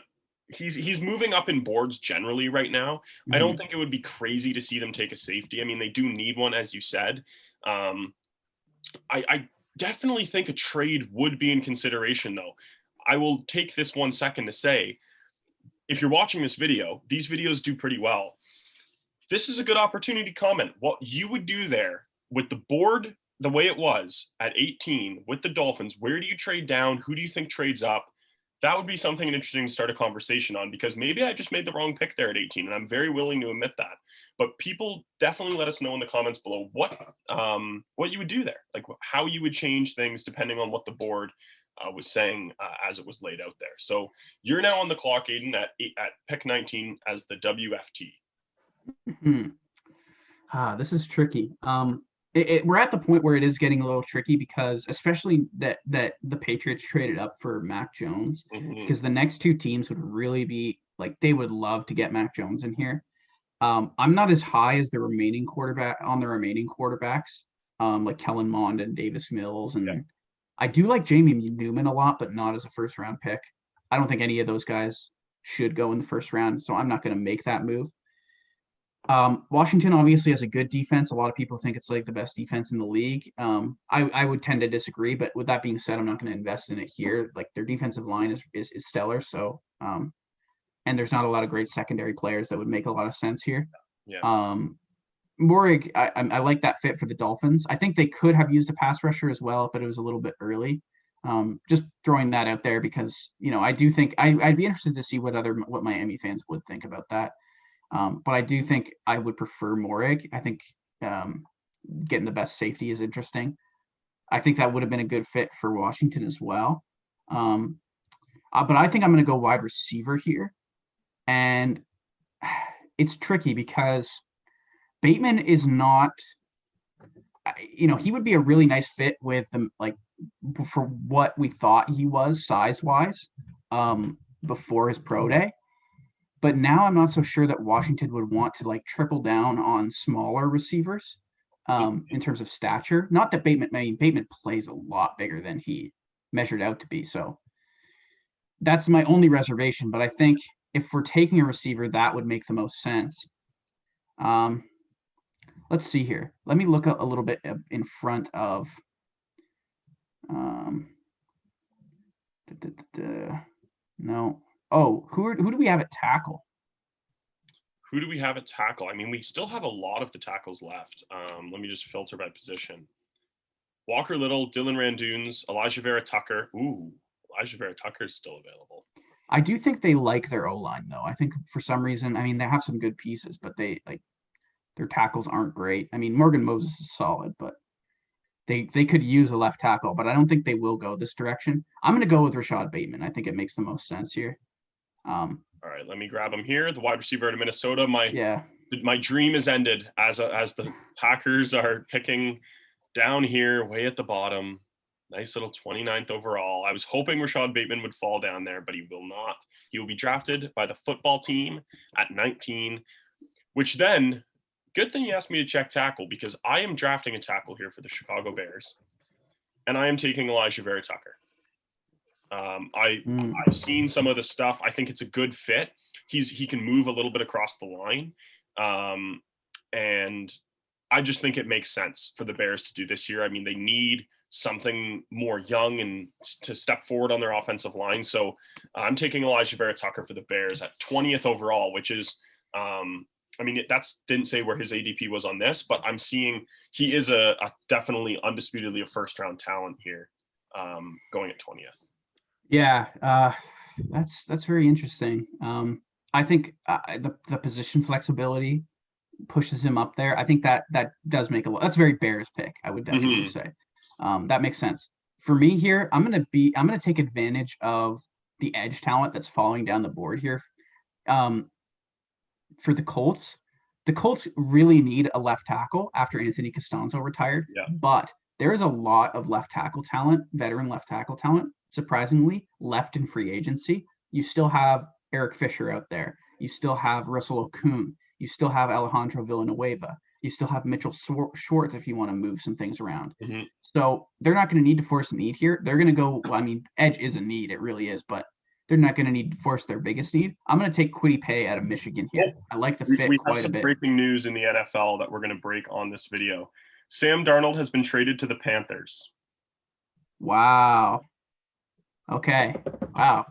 He's moving up in boards generally right now. I don't think it would be crazy to see them take a safety. They do need one, as you said. I definitely think a trade would be in consideration, though. I will take this 1 second to say, if you're watching this video, these videos do pretty well. this is a good opportunity to comment what you would do there with the board the way it was at 18 with the Dolphins. Where do you trade down? Who do you think trades up? That would be something interesting to start a conversation on, because maybe I just made the wrong pick there at 18, and I'm very willing to admit that. But people definitely let us know in the comments below what you would do there, like how you would change things depending on what the board was saying as it was laid out there. So you're now on the clock, Aidan, at pick 19 as the WFT. This is tricky. We're at the point where it is getting a little tricky, because especially that the Patriots traded up for Mac Jones, because the next two teams would really be like, they would love to get Mac Jones in here. I'm not as high as the remaining quarterbacks, like Kellen Mond and Davis Mills, and I do like Jamie Newman a lot, but not as a first round pick. I don't think any of those guys should go in the first round, so I'm not going to make that move. Washington obviously has a good defense. A lot of people think it's like the best defense in the league. I would tend to disagree, but with that being said, I'm not going to invest in it here. Like, their defensive line is stellar. So, and there's not a lot of great secondary players that would make a lot of sense here. Morig, I like that fit for the Dolphins. I think they could have used a pass rusher as well, but it was a little bit early. Just throwing that out there, because, I do think I'd be interested to see what Miami fans would think about that. But I do think I would prefer Morig. I think getting the best safety is interesting. I think that would have been a good fit for Washington as well. But I think I'm going to go wide receiver here. And it's tricky because Bateman is not, he would be a really nice fit with them, like, for what we thought he was size-wise before his pro day. But now I'm not so sure that Washington would want to like triple down on smaller receivers in terms of stature. Not that Bateman plays a lot bigger than he measured out to be. So that's my only reservation. But I think if we're taking a receiver, that would make the most sense. Let's see here. Let me look a little bit in front of no. Oh, who do we have at tackle? Who do we have at tackle? I mean, we still have a lot of the tackles left. Let me just filter by position. Walker Little, Dylan Randunes, Elijah Vera Tucker. Ooh, Elijah Vera Tucker is still available. I do think they like their O-line, though. I think for some reason, I mean, they have some good pieces, but their tackles aren't great. I mean, Morgan Moses is solid, but they could use a left tackle, but I don't think they will go this direction. I'm going to go with Rashad Bateman. I think it makes the most sense here. All right, let me grab him here. The wide receiver out of Minnesota. My dream is ended as the Packers are picking down here, way at the bottom. Nice little 29th overall. I was hoping Rashad Bateman would fall down there, but he will not. He will be drafted by the football team at 19, which then, good thing you asked me to check tackle, because I am drafting a tackle here for the Chicago Bears, and I am taking Elijah Vera Tucker. I've seen some of the stuff. I think it's a good fit. He can move a little bit across the line. And I just think it makes sense for the Bears to do this year. I mean, they need something more young and to step forward on their offensive line. So I'm taking Elijah Vera Tucker for the Bears at 20th overall, which is, I mean, that's didn't say where his ADP was on this, but I'm seeing he is a definitely undisputedly a first round talent here, going at 20th. Yeah, that's very interesting. I think the position flexibility pushes him up there. I think that does make a lot. That's a very Bears pick, I would definitely say. That makes sense. For me here, I'm gonna take advantage of the edge talent that's falling down the board here. For the Colts really need a left tackle after Anthony Costanzo retired. Yeah. But there is a lot of left tackle talent, veteran left tackle talent, surprisingly, left in free agency. You still have Eric Fisher out there. You still have Russell Okung. You still have Alejandro Villanueva. You still have Mitchell Schwartz if you want to move some things around. So they're not going to need to force a need here. They're going to go, well, I mean, edge is a need. It really is, but they're not going to need to force their biggest need. I'm going to take Kwity Paye out of Michigan here. I like the fit we quite have a some bit. breaking news in the NFL that we're going to break on this video. Sam Darnold has been traded to the Panthers. Wow. Okay. Wow.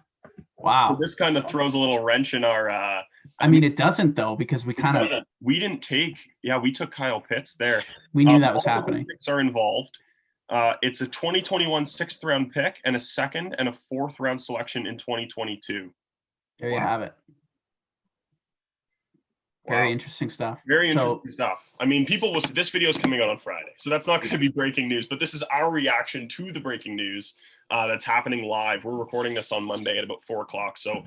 So this kind of throws a little wrench in our I mean, it doesn't though, because we didn't take. Yeah, we took Kyle Pitts there. we knew that was Multiple happening. picks are involved. It's a 2021 sixth round pick and a second and a fourth round selection in 2022. There you have it. Very interesting stuff. Very interesting stuff. I mean, this video is coming out on Friday, so that's not going to be breaking news, but this is our reaction to the breaking news that's happening live. We're recording this on Monday at about 4:00. So,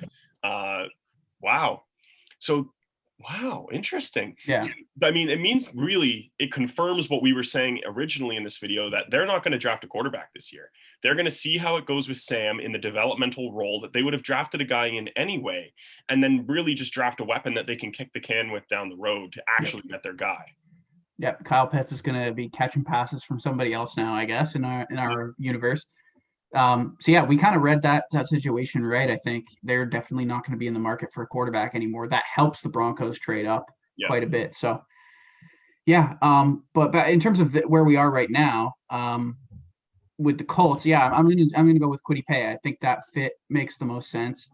wow. So, wow, interesting. Yeah. I mean, it confirms what we were saying originally in this video, that they're not going to draft a quarterback this year. They're going to see how it goes with Sam in the developmental role that they would have drafted a guy in anyway, and then really just draft a weapon that they can kick the can with down the road to actually get their guy. Yep. Kyle Pitts is going to be catching passes from somebody else now, I guess, in our universe. So yeah, we kind of read that situation right. I think they're definitely not going to be in the market for a quarterback anymore. That helps the Broncos trade up quite a bit. So yeah, but in terms of where we are right now, with the Colts, yeah, I'm gonna go with Kwity Paye. I think that fit makes the most sense.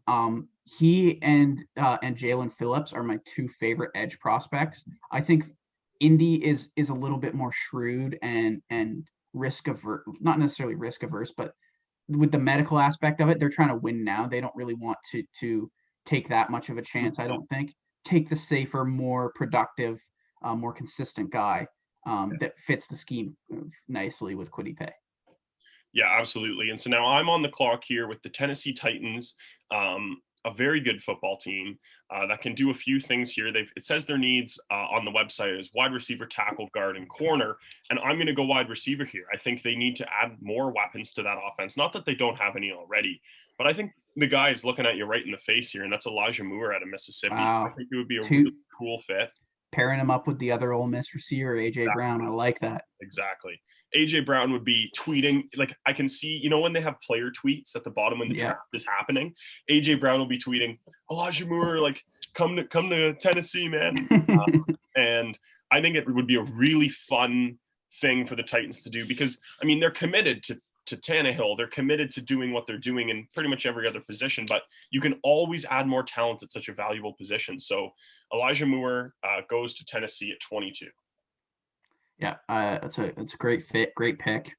He and Jalen Phillips are my two favorite edge prospects. I think Indy is a little bit more shrewd and risk averse, not necessarily risk averse, but with the medical aspect of it, they're trying to win now. They don't really want to take that much of a chance, I don't think. Take the safer, more productive, more consistent guy that fits the scheme nicely with Kwity Paye. Yeah, absolutely. And so now I'm on the clock here with the Tennessee Titans, a very good football team that can do a few things here. It says their needs on the website is wide receiver, tackle, guard, and corner. And I'm going to go wide receiver here. I think they need to add more weapons to that offense. Not that they don't have any already, but I think the guy is looking at you right in the face here, and that's Elijah Moore out of Mississippi. Wow. I think it would be a really cool fit. Pairing him up with the other Ole Miss receiver, A.J. Brown. I like that. Exactly. A.J. Brown would be tweeting, like I can see, when they have player tweets at the bottom when the draft is happening, A.J. Brown will be tweeting, Elijah Moore, like, come to Tennessee, man. And I think it would be a really fun thing for the Titans to do because, I mean, they're committed to Tannehill. They're committed to doing what they're doing in pretty much every other position, but you can always add more talent at such a valuable position. So Elijah Moore goes to Tennessee at 22. Yeah, it's a great fit, great pick.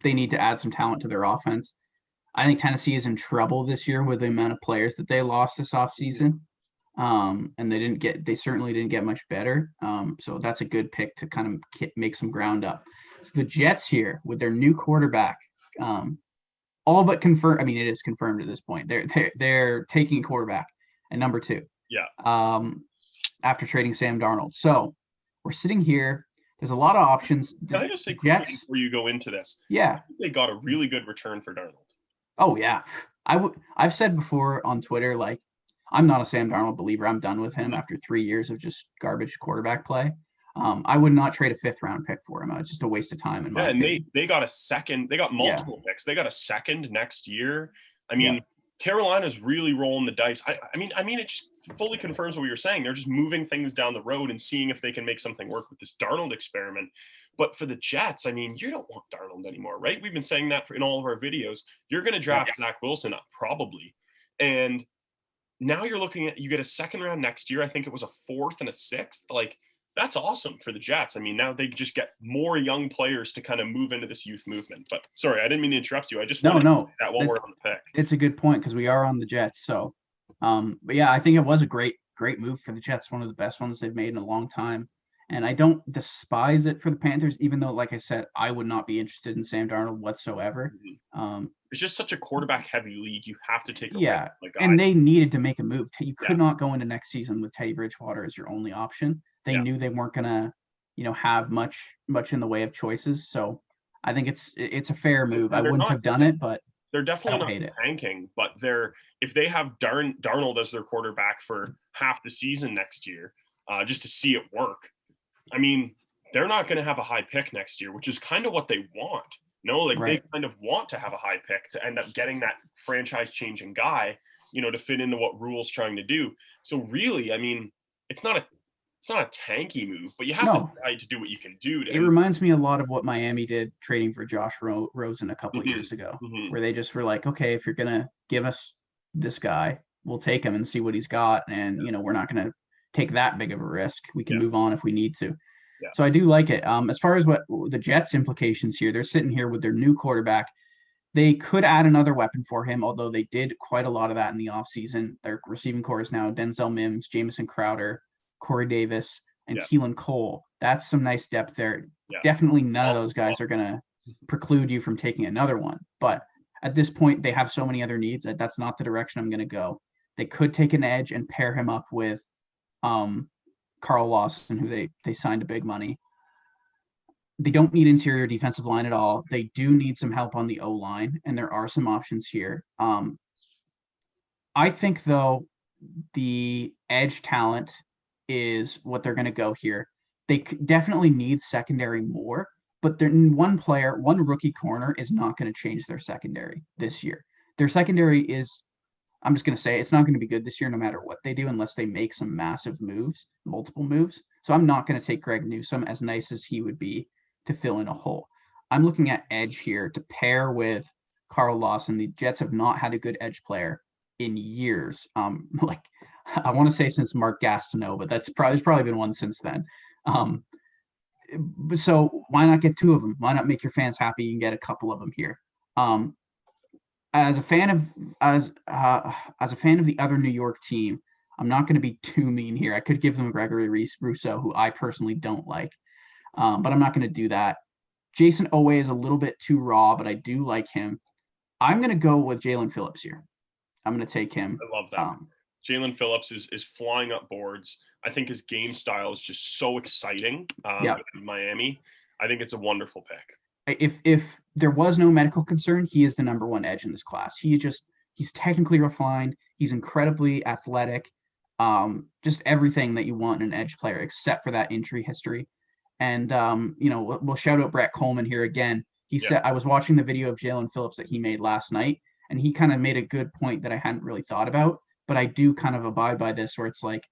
They need to add some talent to their offense. I think Tennessee is in trouble this year with the amount of players that they lost this offseason. And they certainly didn't get much better. So that's a good pick to kind of make some ground up. So the Jets here with their new quarterback, all but confirmed. I mean, it is confirmed at this point. They're taking a quarterback at number 2. Yeah. After trading Sam Darnold. So we're sitting here. There's a lot of options. Can I just say quickly before you go into this? Yeah. They got a really good return for Darnold. Oh yeah. I've said before on Twitter, like, I'm not a Sam Darnold believer. I'm done with him after 3 years of just garbage quarterback play. I would not trade a 5th round pick for him. It's just a waste of time in my opinion. They got a second. They got multiple picks. They got a second next year. I mean, Carolina's really rolling the dice. I mean, it just fully confirms what you're saying. They're just moving things down the road and seeing if they can make something work with this Darnold experiment. But for the Jets, I mean, you don't want Darnold anymore, right? We've been saying that in all of our videos. You're going to draft Zach Wilson up probably. And now you're looking at, you get a second round next year. I think it was a 4th and a 6th. Like, that's awesome for the Jets. I mean, now they just get more young players to kind of move into this youth movement. But sorry, I didn't mean to interrupt you. I just wanted to say that while we're on the pick. It's a good point because we are on the Jets. So, but yeah, I think it was a great move for the Jets. One of the best ones they've made in a long time. And I don't despise it for the Panthers, even though, like I said, I would not be interested in Sam Darnold whatsoever. It's just such a quarterback-heavy league. You have to take a risk. And they needed to make a move. You could not go into next season with Teddy Bridgewater as your only option. They knew they weren't gonna, have much in the way of choices. So I think it's a fair move. I wouldn't have done it, but they're definitely not tanking. But if they have Darnold as their quarterback for half the season next year, just to see it work, I mean, they're not going to have a high pick next year, which is kind of what they want. They kind of want to have a high pick to end up getting that franchise-changing guy, to fit into what Rule's trying to do. So really, I mean, it's not a tanky move, but you have to try to do what you can do. It reminds me a lot of what Miami did trading for Josh Rosen a couple of years ago, where they just were like, okay, if you're going to give us this guy, we'll take him and see what he's got. And, we're not going to take that big of a risk. We can Yeah. move on if we need to. Yeah. So I do like it. As far as what the Jets implications here, they're sitting here with their new quarterback. They could add another weapon for him, although they did quite a lot of that in the offseason. Their receiving core is now Denzel Mims, Jamison Crowder, Corey Davis, and Keelan Cole. That's some nice depth there. Yeah. Definitely none of those guys are going to preclude you from taking another one. But at this point, they have so many other needs that that's not the direction I'm going to go. They could take an edge and pair him up with Carl Lawson, who they signed a big money. They don't need interior defensive line at all. They do need some help on the O-line, and there are some options here. I think, though, the edge talent is what they're going to go here. They definitely need secondary more, but one rookie corner is not going to change their secondary this year. Their secondary is, I'm just going to say, it's not going to be good this year no matter what they do unless they make some massive moves, multiple moves. So I'm not going to take Greg Newsome, as nice as he would be, to fill in a hole. I'm looking at edge here to pair with Carl Lawson. The Jets have not had a good edge player in years. Like I want to say since Mark Gastineau, but there's probably been one since then. So why not get two of them? Why not make your fans happy and get a couple of them here? As a fan of the other New York team, I'm not going to be too mean here. I could give them Gregory Rousseau, who I personally don't like. But I'm not going to do that. Jason Owe is a little bit too raw, but I do like him. I'm going to go with Jalen Phillips here. I'm going to take him. I love that. Jalen Phillips is flying up boards. I think his game style is just so exciting in Miami. I think it's a wonderful pick. If there was no medical concern, he is the number one edge in this class. He's technically refined. He's incredibly athletic. Just everything that you want in an edge player, except for that injury history. And, we'll shout out Brett Coleman here again. He said, I was watching the video of Jalen Phillips that he made last night, and he kind of made a good point that I hadn't really thought about, but I do kind of abide by this where it's like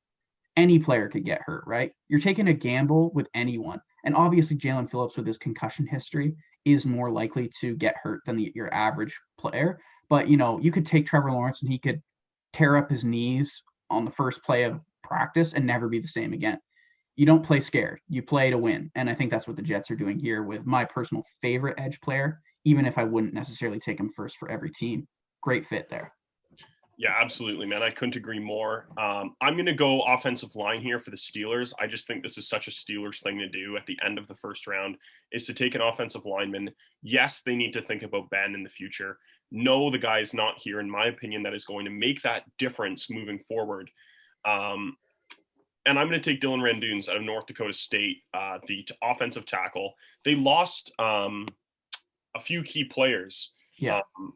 any player could get hurt, right? You're taking a gamble with anyone. And obviously Jalen Phillips with his concussion history is more likely to get hurt than your average player. But, you could take Trevor Lawrence and he could tear up his knees on the first play of practice and never be the same again. You don't play scared. You play to win. And I think that's what the Jets are doing here with my personal favorite edge player, even if I wouldn't necessarily take him first for every team. Great fit there. Yeah, absolutely, man. I couldn't agree more. I'm going to go offensive line here for the Steelers. I just think this is such a Steelers thing to do at the end of the first round, is to take an offensive lineman. Yes, they need to think about Ben in the future. No, the guy is not here, in my opinion, that is going to make that difference moving forward. And I'm going to take Dylan Randunes out of North Dakota State, the offensive tackle. They lost a few key players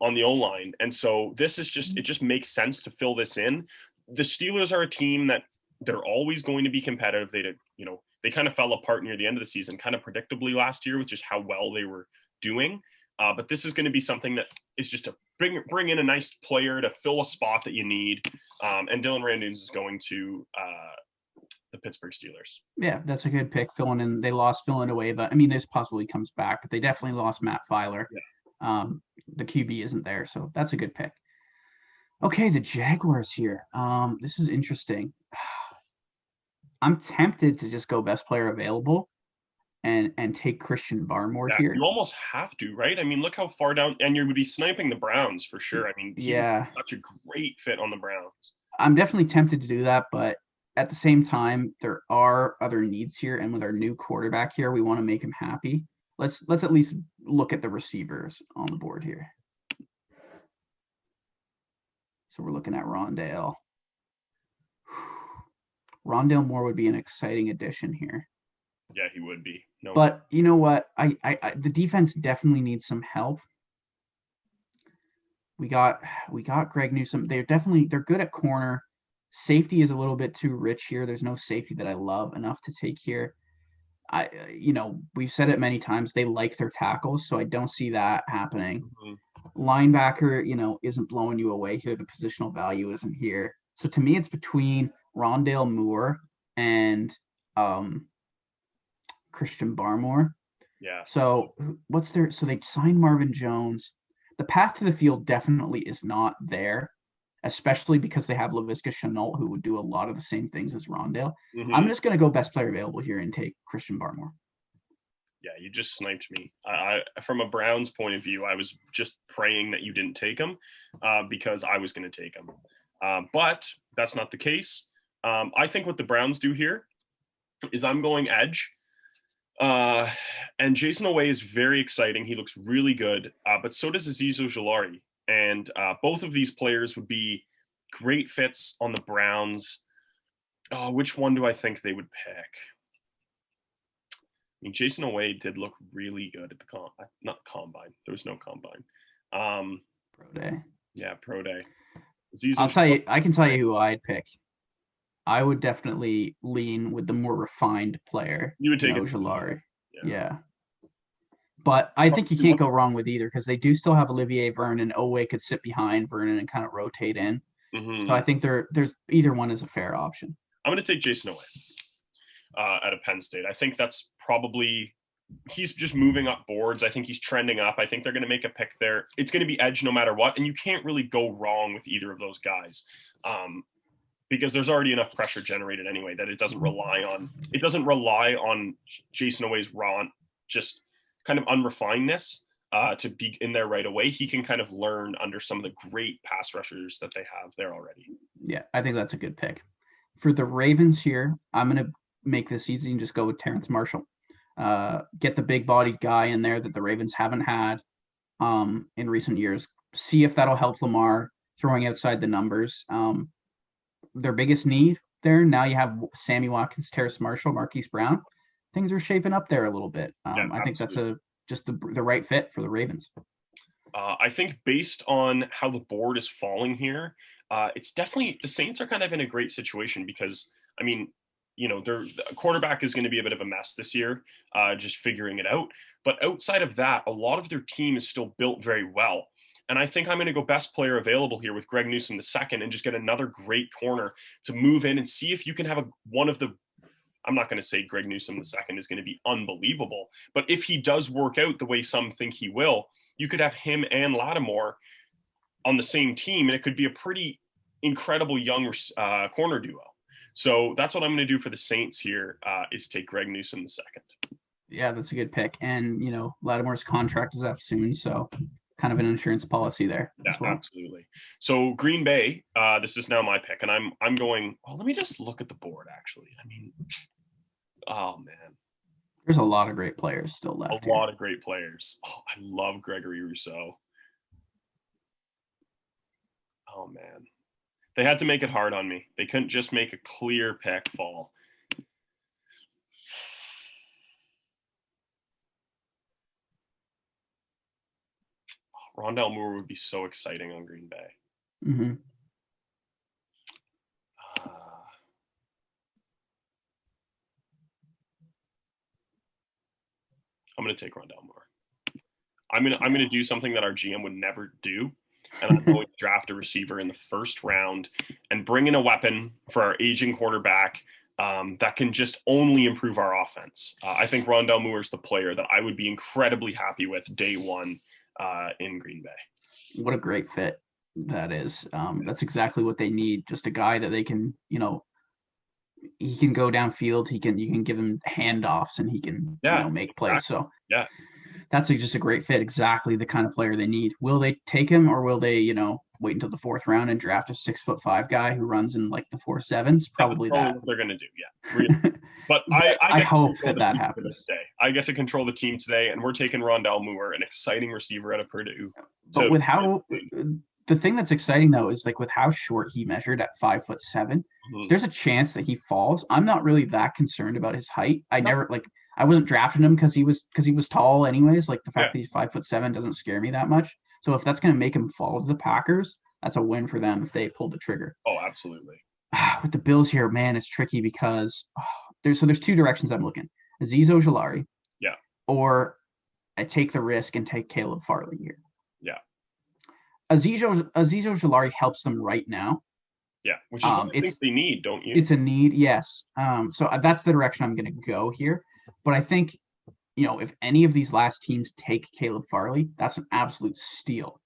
on the O-line. And so this is it just makes sense to fill this in. The Steelers are a team that they're always going to be competitive. They kind of fell apart near the end of the season, kind of predictably last year, which is how well they were doing. But this is going to be something that is just to bring in a nice player to fill a spot that you need. And Dylan Randunes is going to the Pittsburgh Steelers. Yeah, that's a good pick. Filling in, they lost Villanueva. I mean, this possibly comes back, but they definitely lost Matt Filer. Yeah. The QB isn't there, so that's a good pick. Okay, the Jaguars here. This is interesting. I'm tempted to just go best player available and take Christian Barmore here. You almost have to, right? I mean, look how far down, and you would be sniping the Browns for sure. I mean, he would be such a great fit on the Browns. I'm definitely tempted to do that, but at the same time, there are other needs here, and with our new quarterback here, we want to make him happy. Let's at least look at the receivers on the board here. So we're looking at Rondale. Rondale Moore would be an exciting addition here. Yeah, he would be. No, but you know what? The defense definitely needs some help. We got Greg Newsome. They're good at corner. Safety is a little bit too rich here. There's no safety that I love enough to take here. We've said it many times. They like their tackles, so I don't see that happening. Mm-hmm. Linebacker, isn't blowing you away here. The positional value isn't here. So to me, it's between Rondale Moore and Christian Barmore. Yeah. So so they signed Marvin Jones. The path to the field definitely is not there. especially because they have Laviska Shenault, who would do a lot of the same things as Rondale. Mm-hmm. I'm just going to go best player available here and take Christian Barmore. Yeah, you just sniped me. I from a Browns point of view, I was just praying that you didn't take him because I was going to take him. But that's not the case. I think what the Browns do here is I'm going edge. And Jason Away is very exciting. He looks really good, but so does Azeez Ojulari. And both of these players would be great fits on the Browns. Which one do I think they would pick? I mean, Jason Away did look really good at the not combine. There was no combine. Pro day. Yeah, pro day. I can tell you who I'd pick. I would definitely lean with the more refined player. You would take Ojulari. Yeah. But I think you can't go wrong with either because they do still have Olivier Vernon. Oweh could sit behind Vernon and kind of rotate in. Mm-hmm. So I think there's either one is a fair option. I'm going to take Jason Oweh out of Penn State. I think that's probably he's just moving up boards. I think he's trending up. I think they're going to make a pick there. It's going to be edge no matter what, and you can't really go wrong with either of those guys. Because there's already enough pressure generated anyway that it doesn't rely on Jason Oweh's raw, just kind of unrefinedness to be in there right away. He can kind of learn under some of the great pass rushers that they have there already. Yeah, I think that's a good pick. For the Ravens here, I'm going to make this easy and just go with Terrence Marshall. Get the big-bodied guy in there that the Ravens haven't had in recent years. See if that'll help Lamar throwing outside the numbers. Their biggest need there. Now you have Sammy Watkins, Terrace Marshall, Marquise Brown. Things are shaping up there a little bit. I think that's just the right fit for the Ravens. I think based on how the board is falling here, it's definitely the Saints are kind of in a great situation because, I mean, their quarterback is going to be a bit of a mess this year, just figuring it out. But outside of that, a lot of their team is still built very well. And I think I'm going to go best player available here with Greg Newsome II and just get another great corner to move in and see if you can have one of the – I'm not going to say Greg Newsome II is going to be unbelievable, but if he does work out the way some think he will, you could have him and Lattimore on the same team, and it could be a pretty incredible young corner duo. So that's what I'm going to do for the Saints here is take Greg Newsome II. Yeah, that's a good pick. And, Lattimore's contract is up soon, so – kind of an insurance policy there. Yeah, well. Absolutely. So Green Bay, this is now my pick, and I'm going. Oh, let me just look at the board. Actually, I mean, oh man, there's a lot of great players still left. A lot of great players. Oh, I love Gregory Rousseau. Oh man, they had to make it hard on me. They couldn't just make a clear pick fall. Rondale Moore would be so exciting on Green Bay. Mm-hmm. I'm going to take Rondale Moore. I'm going to do something that our GM would never do, and I'm going to draft a receiver in the first round and bring in a weapon for our aging quarterback that can just only improve our offense. I think Rondale Moore is the player that I would be incredibly happy with day one in Green Bay. What a great fit that is. That's exactly what they need. Just a guy that they can, he can go downfield. You can give him handoffs and he can, make plays. Exactly. So yeah, that's just a great fit. Exactly the kind of player they need. Will they take him or will they, wait until the fourth round and draft a 6'5" guy who runs in like the 4.7s? Probably that. What they're going to do. Yeah. Really. But I hope that happens. I get to control the team today, and we're taking Rondale Moore, an exciting receiver out of Purdue. But with the thing that's exciting though is like with how short he measured at 5'7", mm-hmm. There's a chance that he falls. I'm not really that concerned about his height. I wasn't drafting him because he was tall anyways. Like the fact that he's 5'7" doesn't scare me that much. So if that's going to make him fall to the Packers, that's a win for them if they pull the trigger. Oh, absolutely. With the Bills here, man, it's tricky because there's two directions I'm looking. Azeez Ojulari. Yeah. Or I take the risk and take Caleb Farley here. Yeah. Azeez Ojulari helps them right now. Yeah, which is what I think they need, don't you? It's a need, yes. So that's the direction I'm going to go here. But I think, if any of these last teams take Caleb Farley, that's an absolute steal.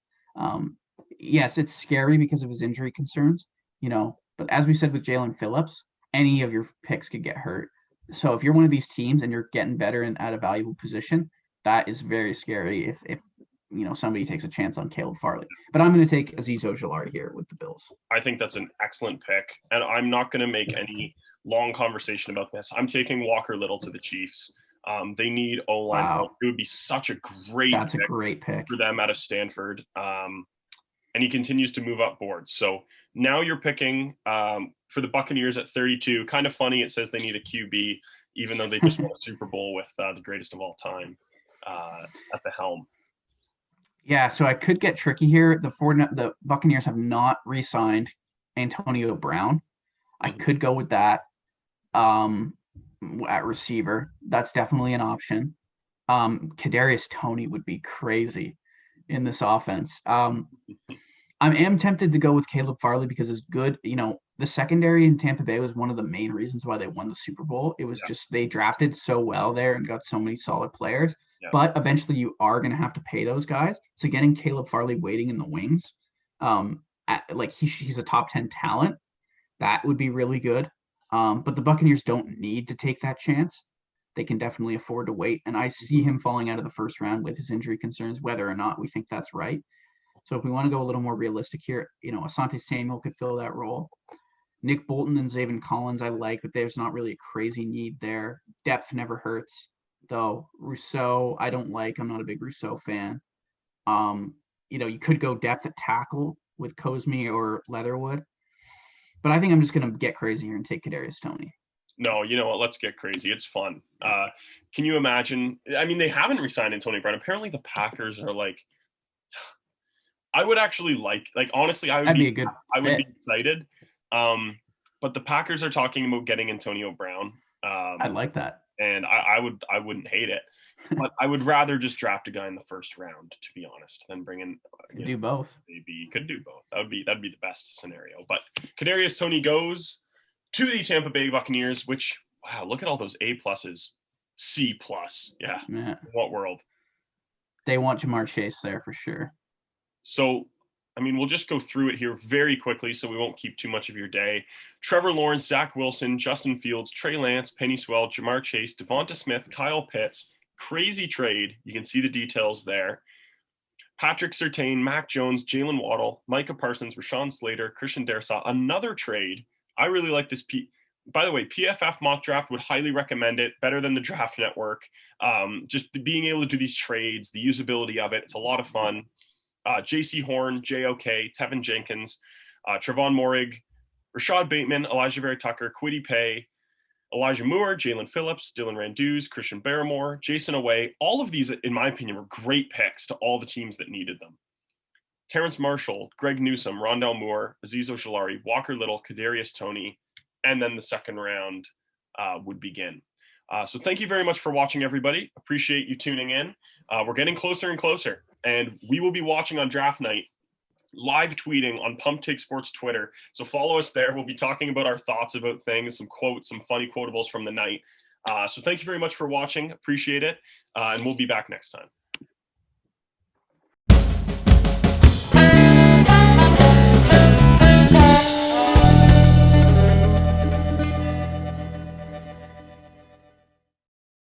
yes, it's scary because of his injury concerns, but as we said with Jalen Phillips, any of your picks could get hurt. So if you're one of these teams and you're getting better and at a valuable position, that is very scary if somebody takes a chance on Caleb Farley. But I'm going to take Azeez Ojulari here with the Bills. I think that's an excellent pick, and I'm not going to make any long conversation about this. I'm taking Walker Little to the Chiefs. They need O-line. Wow. It would be such a great That's a great pick for them out of Stanford. And he continues to move up boards. So now you're picking for the Buccaneers at 32. Kind of funny. It says they need a QB, even though they just won a Super Bowl with the greatest of all time at the helm. Yeah, so I could get tricky here. The Buccaneers have not re-signed Antonio Brown. I could go with that at receiver. That's definitely an option. Kadarius Toney would be crazy in this offense. I am tempted to go with Caleb Farley because it's good. The secondary in Tampa Bay was one of the main reasons why they won the Super Bowl. It was just they drafted so well there and got so many solid players. Yeah. But eventually you are going to have to pay those guys. So getting Caleb Farley waiting in the wings, he's a top 10 talent, that would be really good. But the Buccaneers don't need to take that chance. They can definitely afford to wait. And I see him falling out of the first round with his injury concerns, whether or not we think that's right. So if we want to go a little more realistic here, Asante Samuel could fill that role. Nick Bolton and Zaven Collins I like, but there's not really a crazy need there. Depth never hurts, though. Rousseau, I don't like. I'm not a big Rousseau fan. You could go depth at tackle with Cosme or Leatherwood. But I think I'm just going to get crazy here and take Kadarius Toney. No, you know what? Let's get crazy. It's fun. Can you imagine? I mean, they haven't re-signed Antonio Brown. Apparently the Packers are like, I would actually honestly, I would be excited. But the Packers are talking about getting Antonio Brown. I'd like that. And I wouldn't hate it. But I would rather just draft a guy in the first round, to be honest, than bring in. Do both. Maybe you could do both. That'd be the best scenario. But Kadarius Toney goes to the Tampa Bay Buccaneers, which, wow, look at all those A pluses. C plus. Yeah. What world? They want Jamar Chase there for sure. So, I mean, we'll just go through it here very quickly so we won't keep too much of your day. Trevor Lawrence, Zach Wilson, Justin Fields, Trey Lance, Penny Swell, Jamar Chase, Devonta Smith, Kyle Pitts. Crazy trade. You can see the details there. Patrick Surtain, Mac Jones, Jalen Waddle, Micah Parsons, Rashawn Slater, Christian Darrisaw. Another trade. I really like this. By the way, PFF mock draft would highly recommend it. Better than the Draft Network. Just being able to do these trades, the usability of it. It's a lot of fun. J.C. Horn, J.O.K., Tevin Jenkins, Trevon Moehrig, Rashad Bateman, Elijah Vera Tucker, Kwity Paye, Elijah Moore, Jalen Phillips, Dylan Randuze, Christian Barrymore, Jason Away. All of these, in my opinion, were great picks to all the teams that needed them. Terrence Marshall, Greg Newsome, Rondell Moore, Azeez Ojulari, Walker Little, Kadarius Toney, and then the second round would begin. So thank you very much for watching, everybody. Appreciate you tuning in. We're getting closer and closer, and we will be watching on draft night, live tweeting on Pump Take Sports Twitter. So follow us there. We'll be talking about our thoughts about things, some quotes, some funny quotables from the night. So thank you very much for watching. Appreciate it. And we'll be back next time.